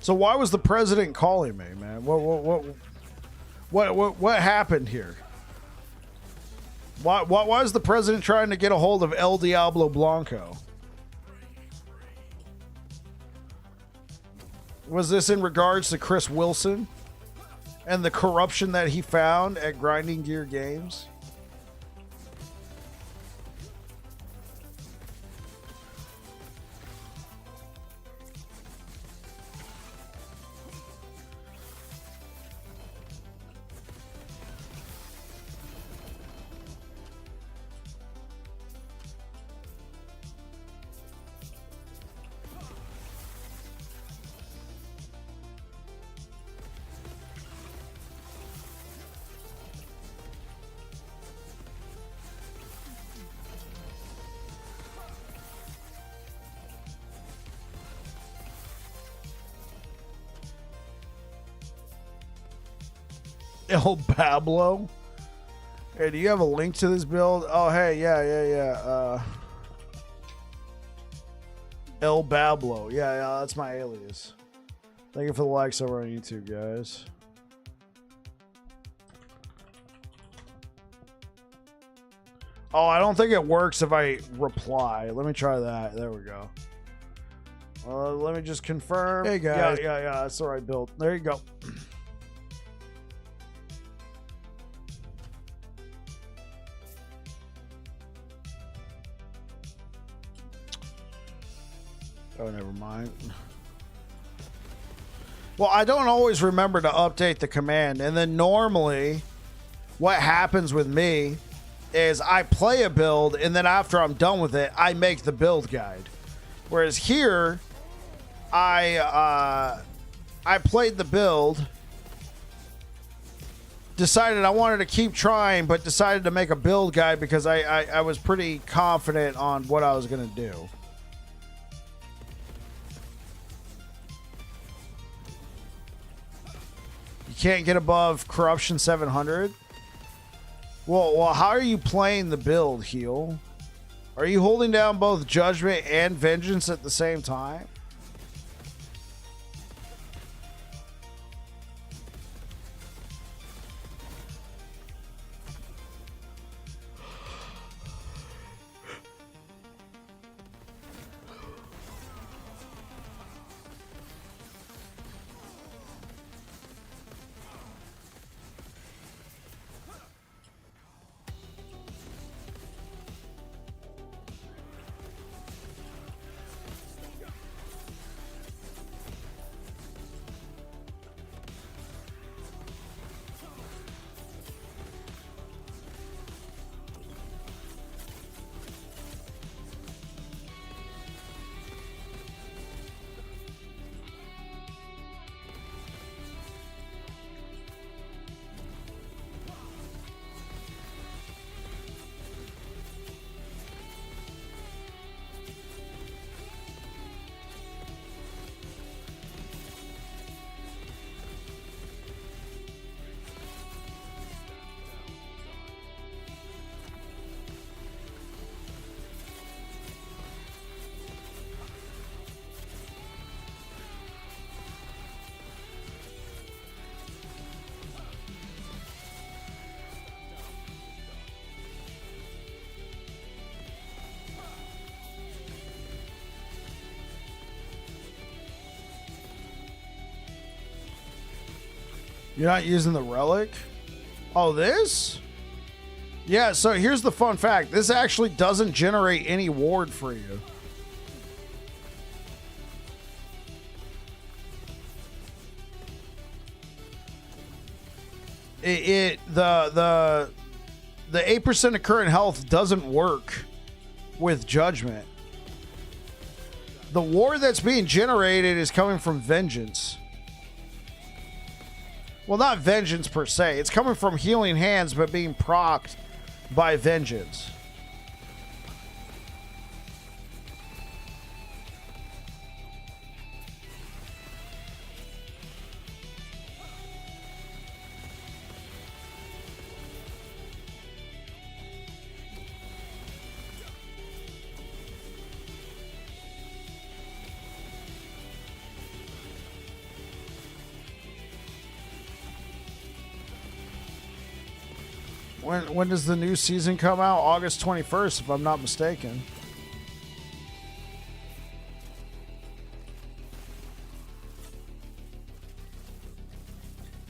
So why was the president calling me, man? What happened here? Why is the president trying to get a hold of El Diablo Blanco? Was this in regards to Chris Wilson and the corruption that he found at Grinding Gear Games? El Pablo? Hey, do you have a link to this build? Oh, hey, yeah. El Bablo. Yeah, that's my alias. Thank you for the likes over on YouTube, guys. Oh, I don't think it works if I reply. Let me try that. There we go. Let me just confirm. Hey, guys. Yeah, that's the right build. There you go. Oh, never mind. Well, I don't always remember to update the command. And then normally what happens with me is I play a build, and then after I'm done with it, I make the build guide. Whereas here, I played the build, decided I wanted to keep trying, but decided to make a build guide because I was pretty confident on what I was going to do. Can't get above corruption 700. Well, how are you playing the build, Heal? Are you holding down both Judgment and Vengeance at the same time? You're not using the relic? Oh, this? Yeah, so here's the fun fact. This actually doesn't generate any ward for you. The 8% of current health doesn't work with Judgment. The war that's being generated is coming from Vengeance. Well, not Vengeance per se. It's coming from Healing Hands, but being procced by Vengeance. When does the new season come out? August 21st, if I'm not mistaken.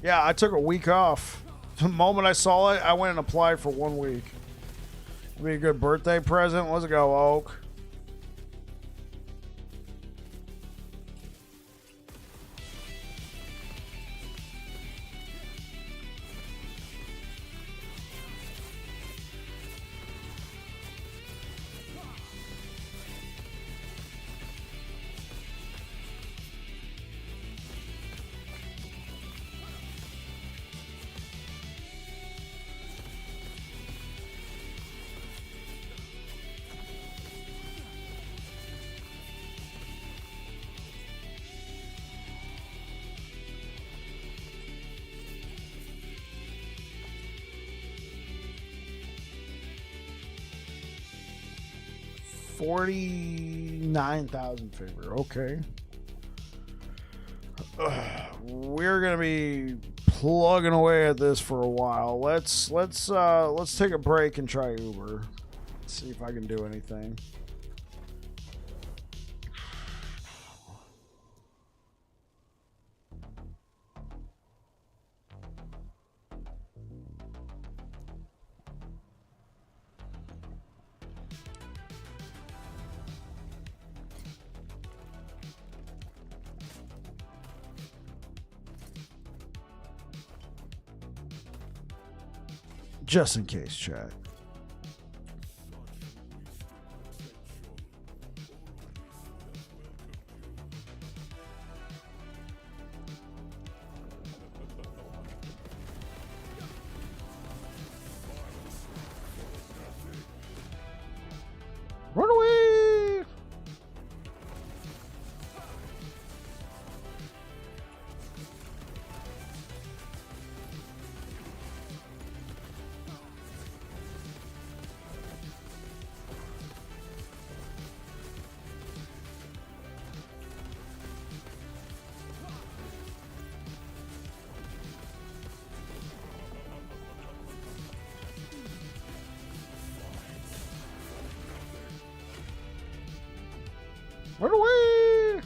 Yeah, I took a week off. The moment I saw it, I went and applied for 1 week. It'll be a good birthday present. Let's go, Oak. $49,000 favor. Okay. We're gonna be plugging away at this for a while. Let's take a break and try Uber. See if I can do anything. Just in case, chat. Run away! Run away!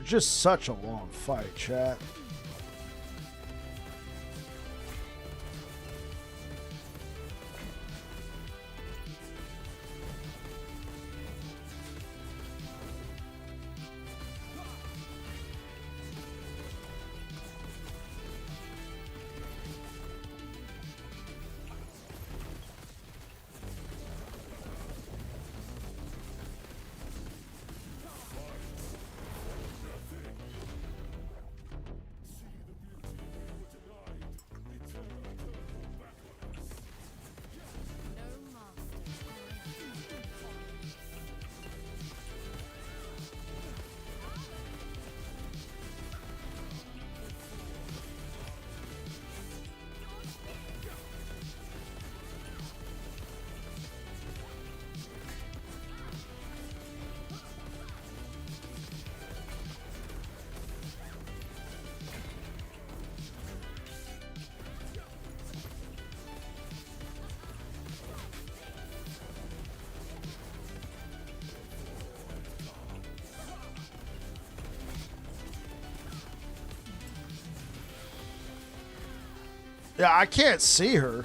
Just such a long fight, chat. Yeah, I can't see her.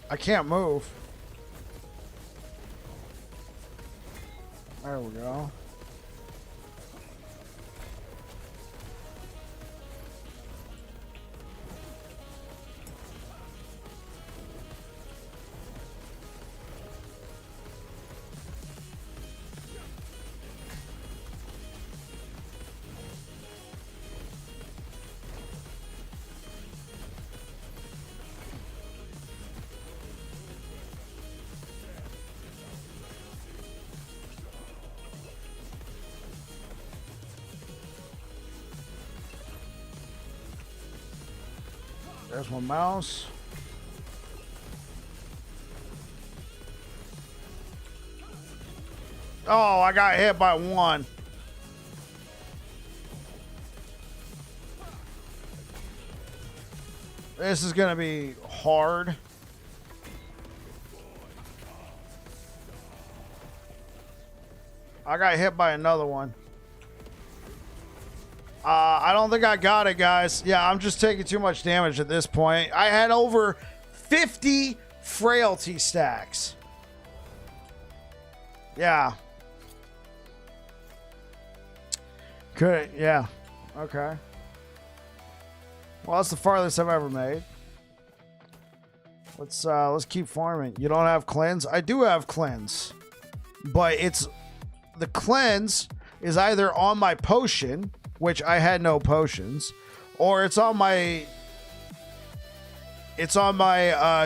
I can't move. There we go. There's my mouse. Oh, I got hit by one. This is going to be hard. I got hit by another one. I don't think I got it, guys. Yeah, I'm just taking too much damage at this point. I had over 50 frailty stacks. Yeah. Good. Yeah. Okay. Well, that's the farthest I've ever made. Let's keep farming. You don't have cleanse? I do have cleanse. But the cleanse is either on my potion, which I had no potions, or it's on my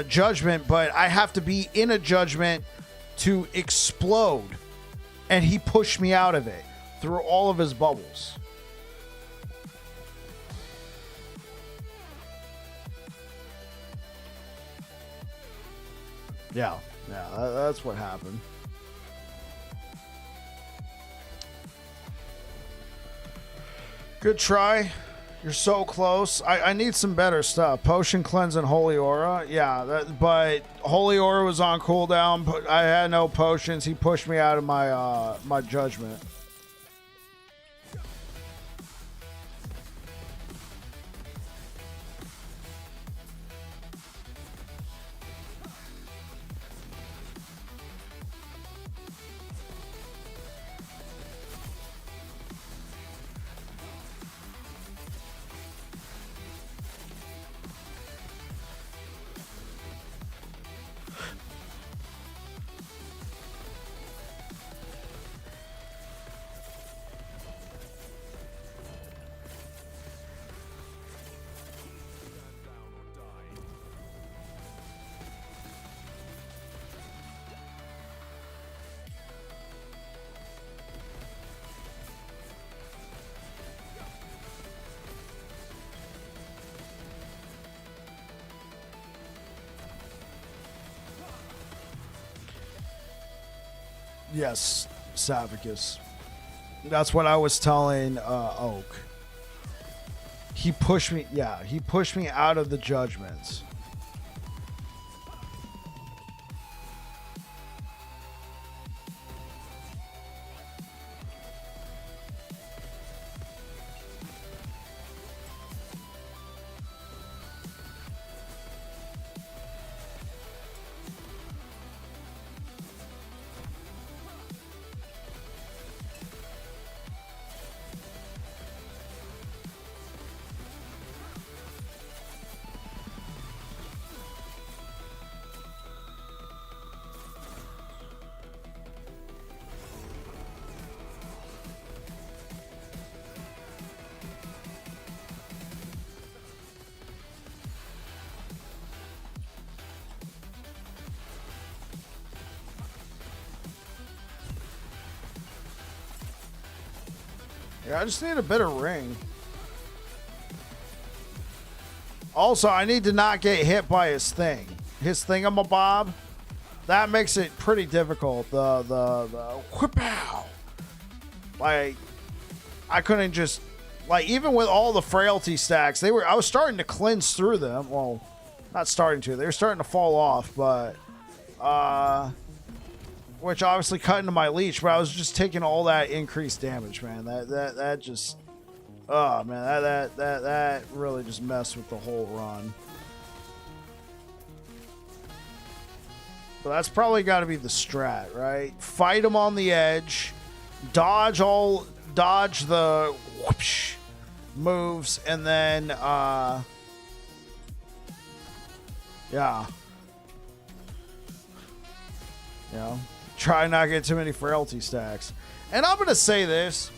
judgment, but I have to be in a judgment to explode. And he pushed me out of it through all of his bubbles. Yeah, that's what happened. Good try. You're so close. I need some better stuff. Potion cleanse and holy aura. Yeah, but holy aura was on cooldown. But I had no potions. He pushed me out of my my judgment. Yes, Savicus. That's what I was telling Oak. He pushed me. Yeah, he pushed me out of the judgments. Yeah, I just need a better ring. Also, I need to not get hit by his thing. His thingamabob. That makes it pretty difficult. The whip-ow. Like, I couldn't just... Like, even with all the frailty stacks, I was starting to cleanse through them. Well, not starting to. They were starting to fall off, but... which obviously cut into my leech, but I was just taking all that increased damage, man. That just... Oh, man, that really just messed with the whole run. But that's probably got to be the strat, right? Fight him on the edge, dodge the whoosh moves, and then, yeah. You know, try not to get too many frailty stacks. And I'm going to say this.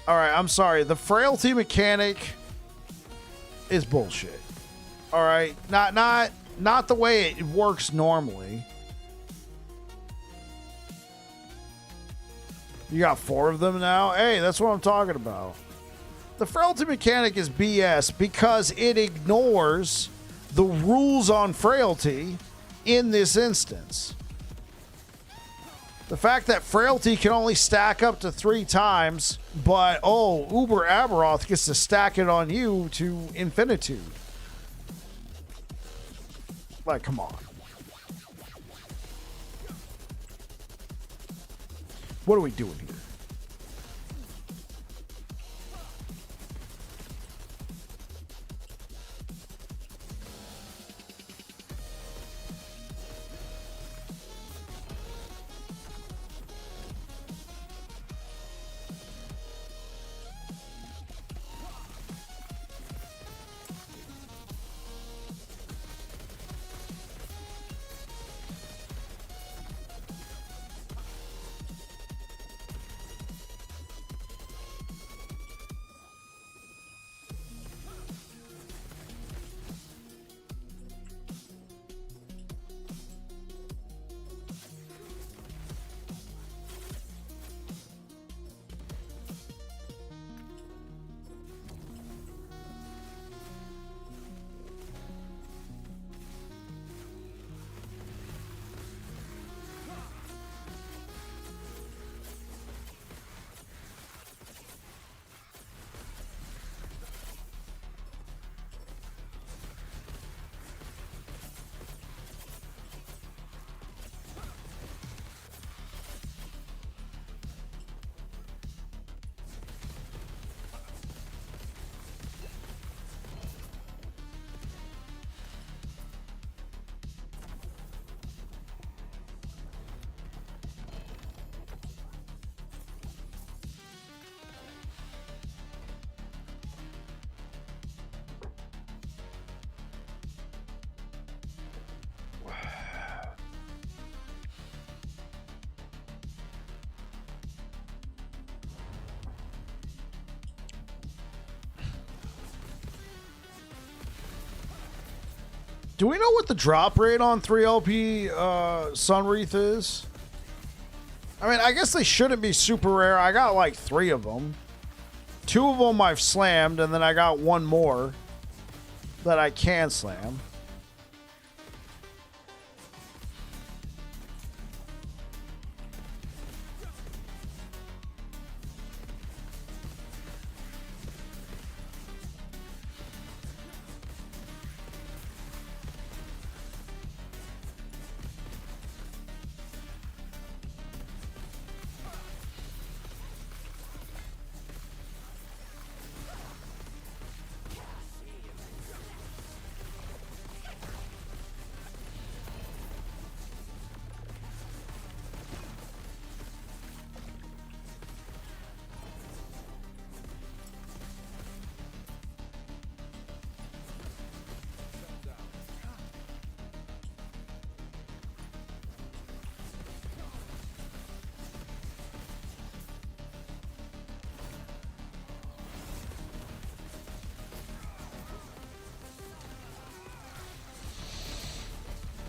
All right, I'm sorry. The frailty mechanic is bullshit. All right, not the way it works normally. You got 4 of them now? Hey, that's what I'm talking about. The frailty mechanic is BS because it ignores the rules on frailty in this instance. The fact that frailty can only stack up to 3 times, but, oh, Uber Aberoth gets to stack it on you to infinitude. Like, come on. What are we doing here? Do we know what the drop rate on 3LP Sunwreath is? I mean, I guess they shouldn't be super rare. I got like 3 of them. 2 of them I've slammed, and then I got 1 more that I can slam.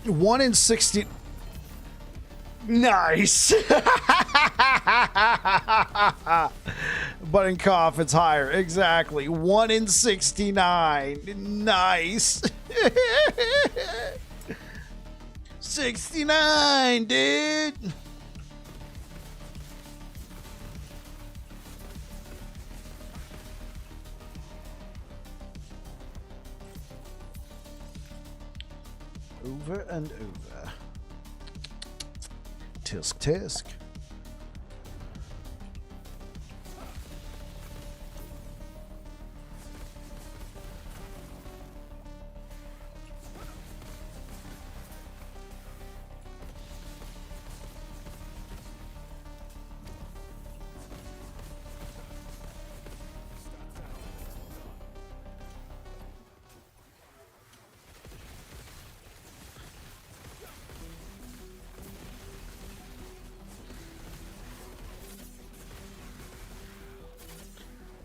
One in 60. Nice. But in cough, it's higher. Exactly. 1 in 69. Nice. 69, dude. Over and over. Tisk tisk.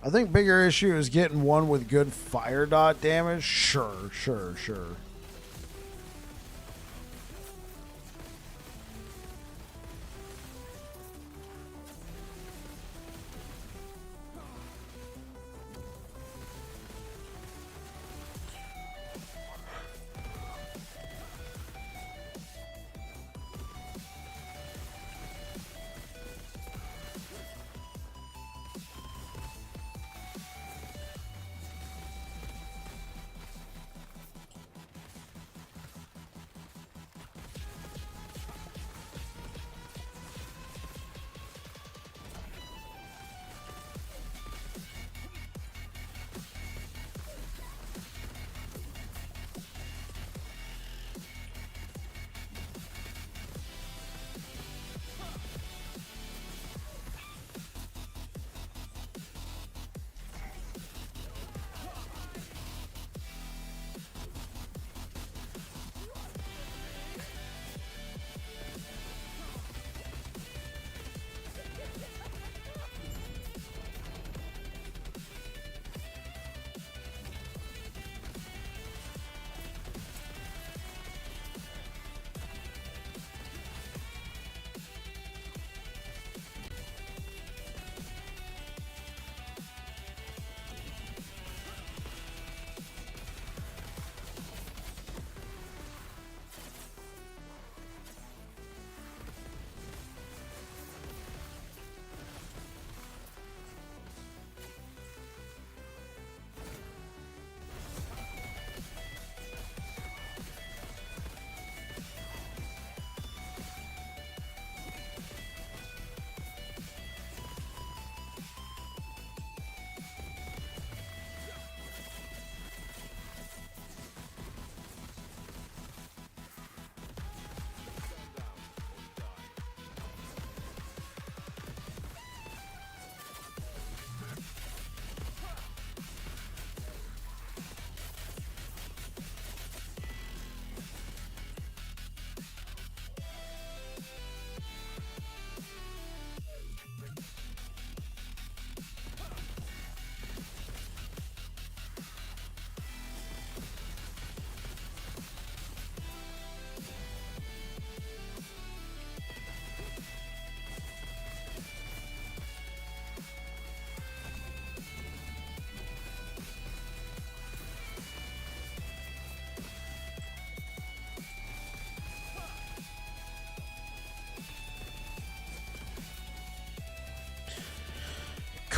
I think bigger issue is getting one with good fire dot damage. Sure.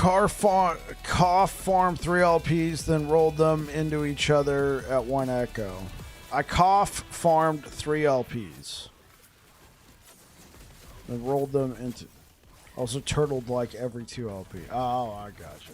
Cough farmed 3 LPs, then rolled them into each other at 1 echo. I cough farmed 3 LPs. Then rolled them into... Also turtled like every 2 LP. Oh, I gotcha.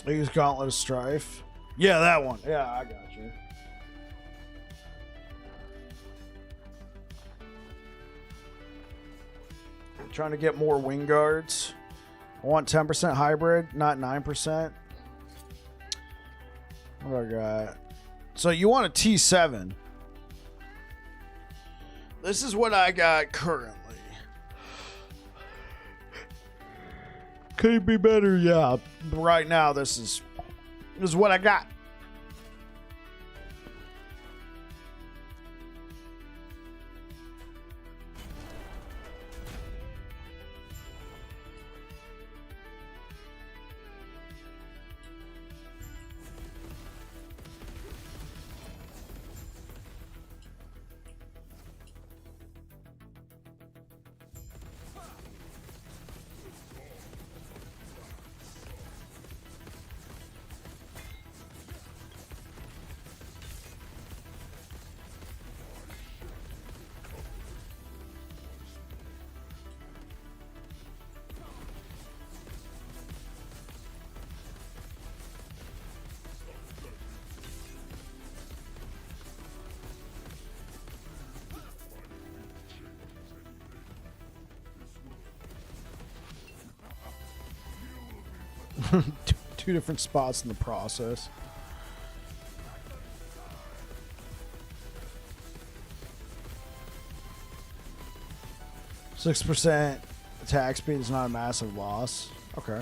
Use Gauntlet of Strife. Yeah, that one. Yeah, I got you. Trying to get more wing guards. I want 10% hybrid, not 9%. What do I got? So you want a T7. This is what I got currently. Could it be better? Yeah. Right now, this is what I got. Two different spots in the process. %6 attack speed is not a massive loss. Okay.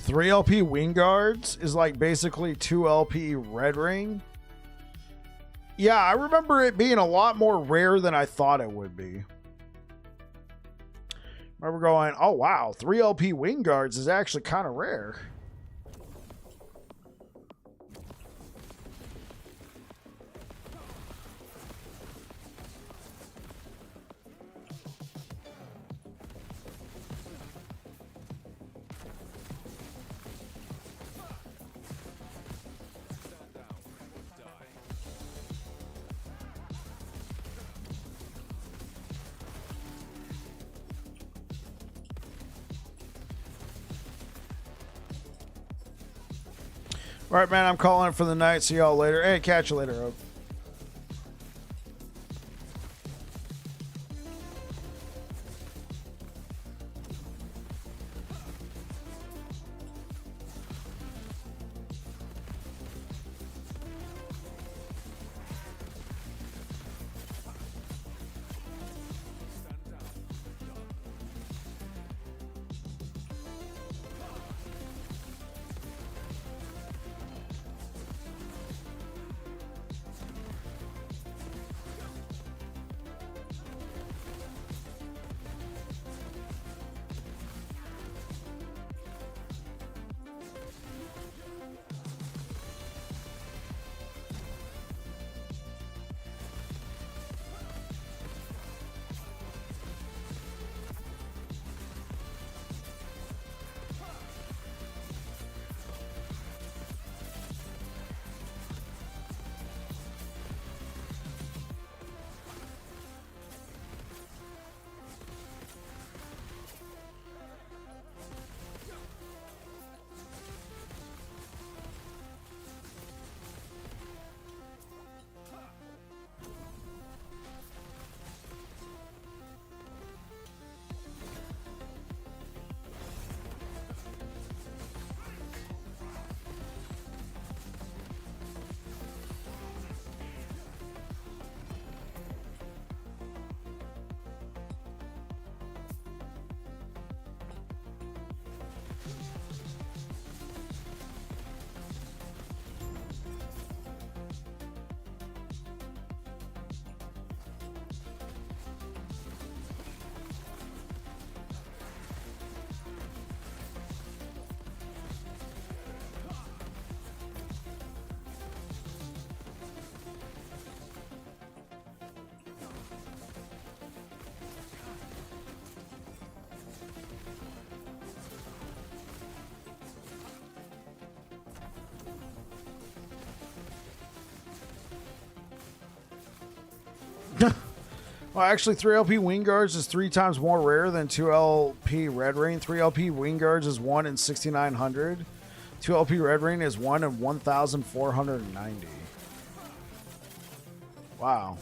Three LP wing guards is like basically 2 LP red ring. Yeah, I remember it being a lot more rare than I thought it would be. I remember going, oh wow, 3 LP wing guards is actually kind of rare. All right, man, I'm calling it for the night. See y'all later. Hey, catch you later, Oak. Well, actually, 3LP Wing Guards is 3 times more rare than 2LP Red Rain. 3LP Wing Guards is 1 in 6,900. 2LP Red Rain is 1 in 1,490. Wow.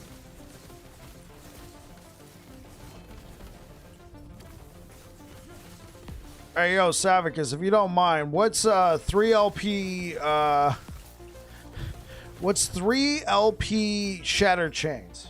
Hey, yo, Savicus, if you don't mind, what's 3LP, what's 3LP Shattered Chains?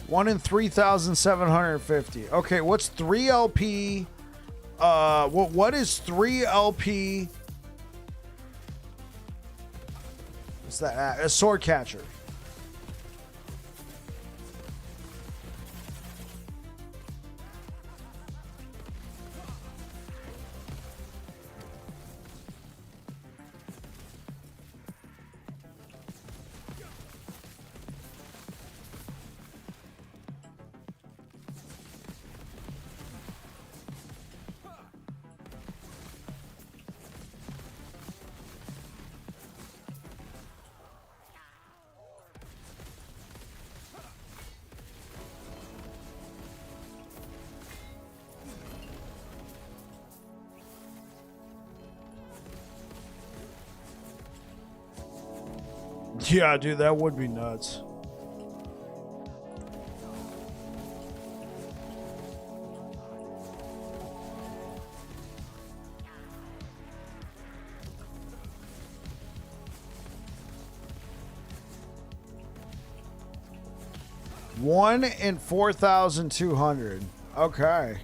One in 3,750. Okay, what's 3LP? What is 3LP? What's that? A sword catcher. Yeah, dude, that would be nuts. One in 4,200. Okay.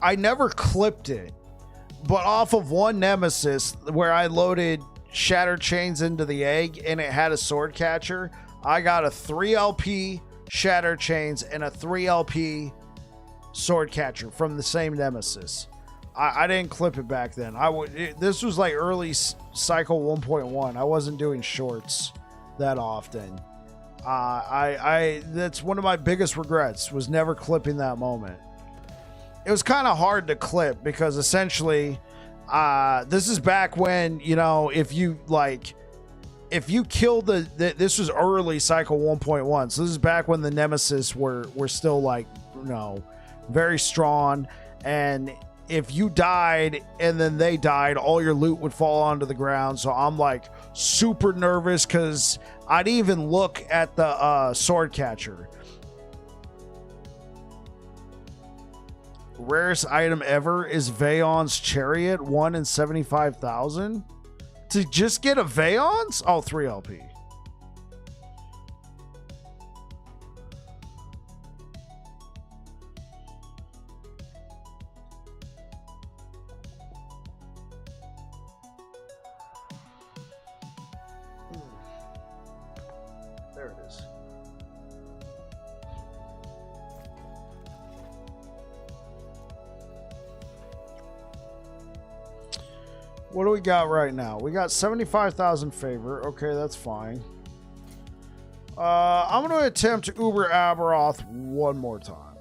I never clipped it. But off of one Nemesis where I loaded Shattered Chains into the egg and it had a sword catcher, I got a 3LP Shattered Chains and a 3LP sword catcher from the same Nemesis. I didn't clip it back then. This was like early cycle 1.1. I wasn't doing shorts that often. That's one of my biggest regrets, was never clipping that moment. It was kind of hard to clip because essentially this is back when, you know, if you kill this was early cycle 1.1. So this is back when the Nemesis were still like, you know, very strong. And if you died and then they died, all your loot would fall onto the ground. So I'm like super nervous because I'd even look at the sword catcher. Rarest item ever is Veon's Chariot, 1 in 75,000. To just get a Veon's? Oh, 3LP. There it is. What do we got right now? We got 75,000 favor. Okay, that's fine. I'm going to attempt Uber Aberoth one more time.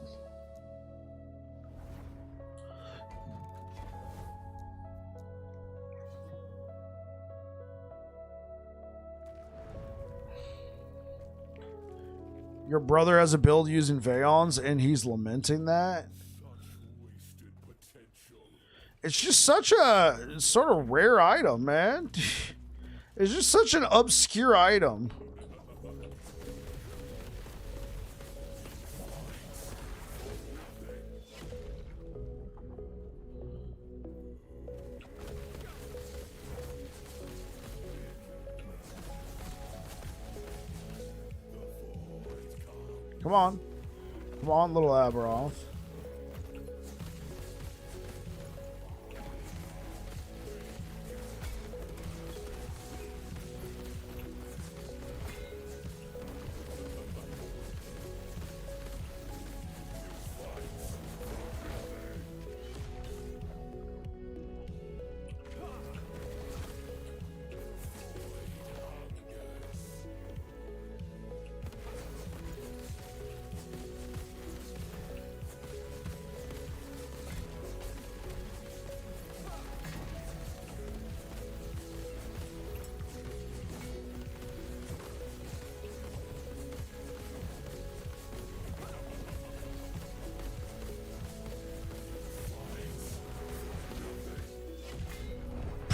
Your brother has a build using Veons and he's lamenting that? It's just such a sort of rare item, man. It's just such an obscure item. Come on. Come on, little Aberoth.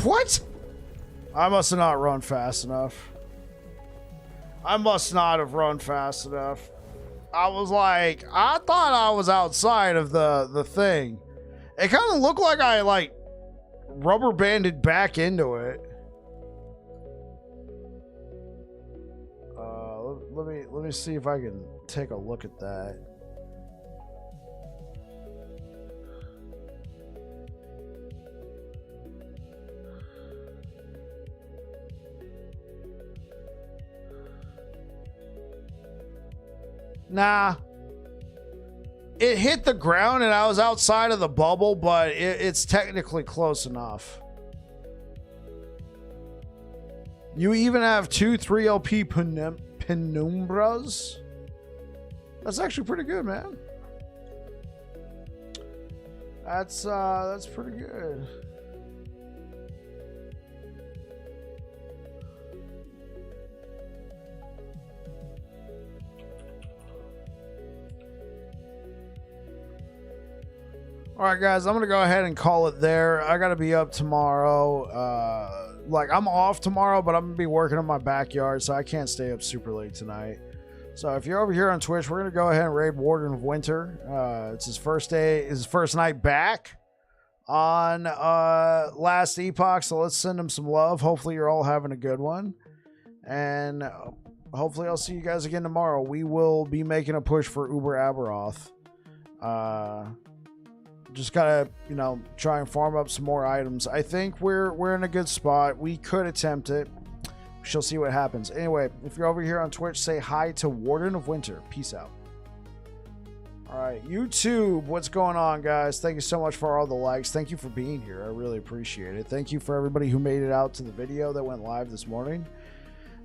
What? I must have not run fast enough. I must not have run fast enough. I was like, I thought I was outside of the thing. It kind of looked like I like rubber banded back into it. Let me see if I can take a look at that. Nah. It hit the ground and I was outside of the bubble, but it's technically close enough. You even have 2 3LP penumbras. That's actually pretty good, man. That's pretty good. All right, guys, I'm going to go ahead and call it there. I got to be up tomorrow. Like, I'm off tomorrow, but I'm going to be working in my backyard, so I can't stay up super late tonight. So if you're over here on Twitch, we're going to go ahead and raid Warden of Winter. It's his first day, his first night back on last Epoch, so let's send him some love. Hopefully you're all having a good one. And hopefully I'll see you guys again tomorrow. We will be making a push for Uber Aberoth. Just gotta, you know, try and farm up some more items. I think we're in a good spot. We could attempt it. We shall see what happens. Anyway, if you're over here on Twitch, say hi to Warden of Winter. Peace out. All right, YouTube, what's going on, guys? Thank you so much for all the likes. Thank you for being here. I really appreciate it. Thank you for everybody who made it out to the video that went live this morning.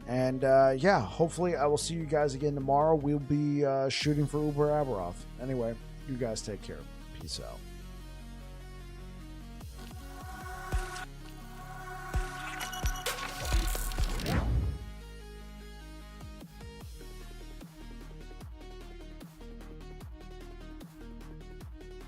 And yeah, hopefully I will see you guys again tomorrow. We'll be shooting for Uber Aberoth. Anyway, you guys take care. Peace out.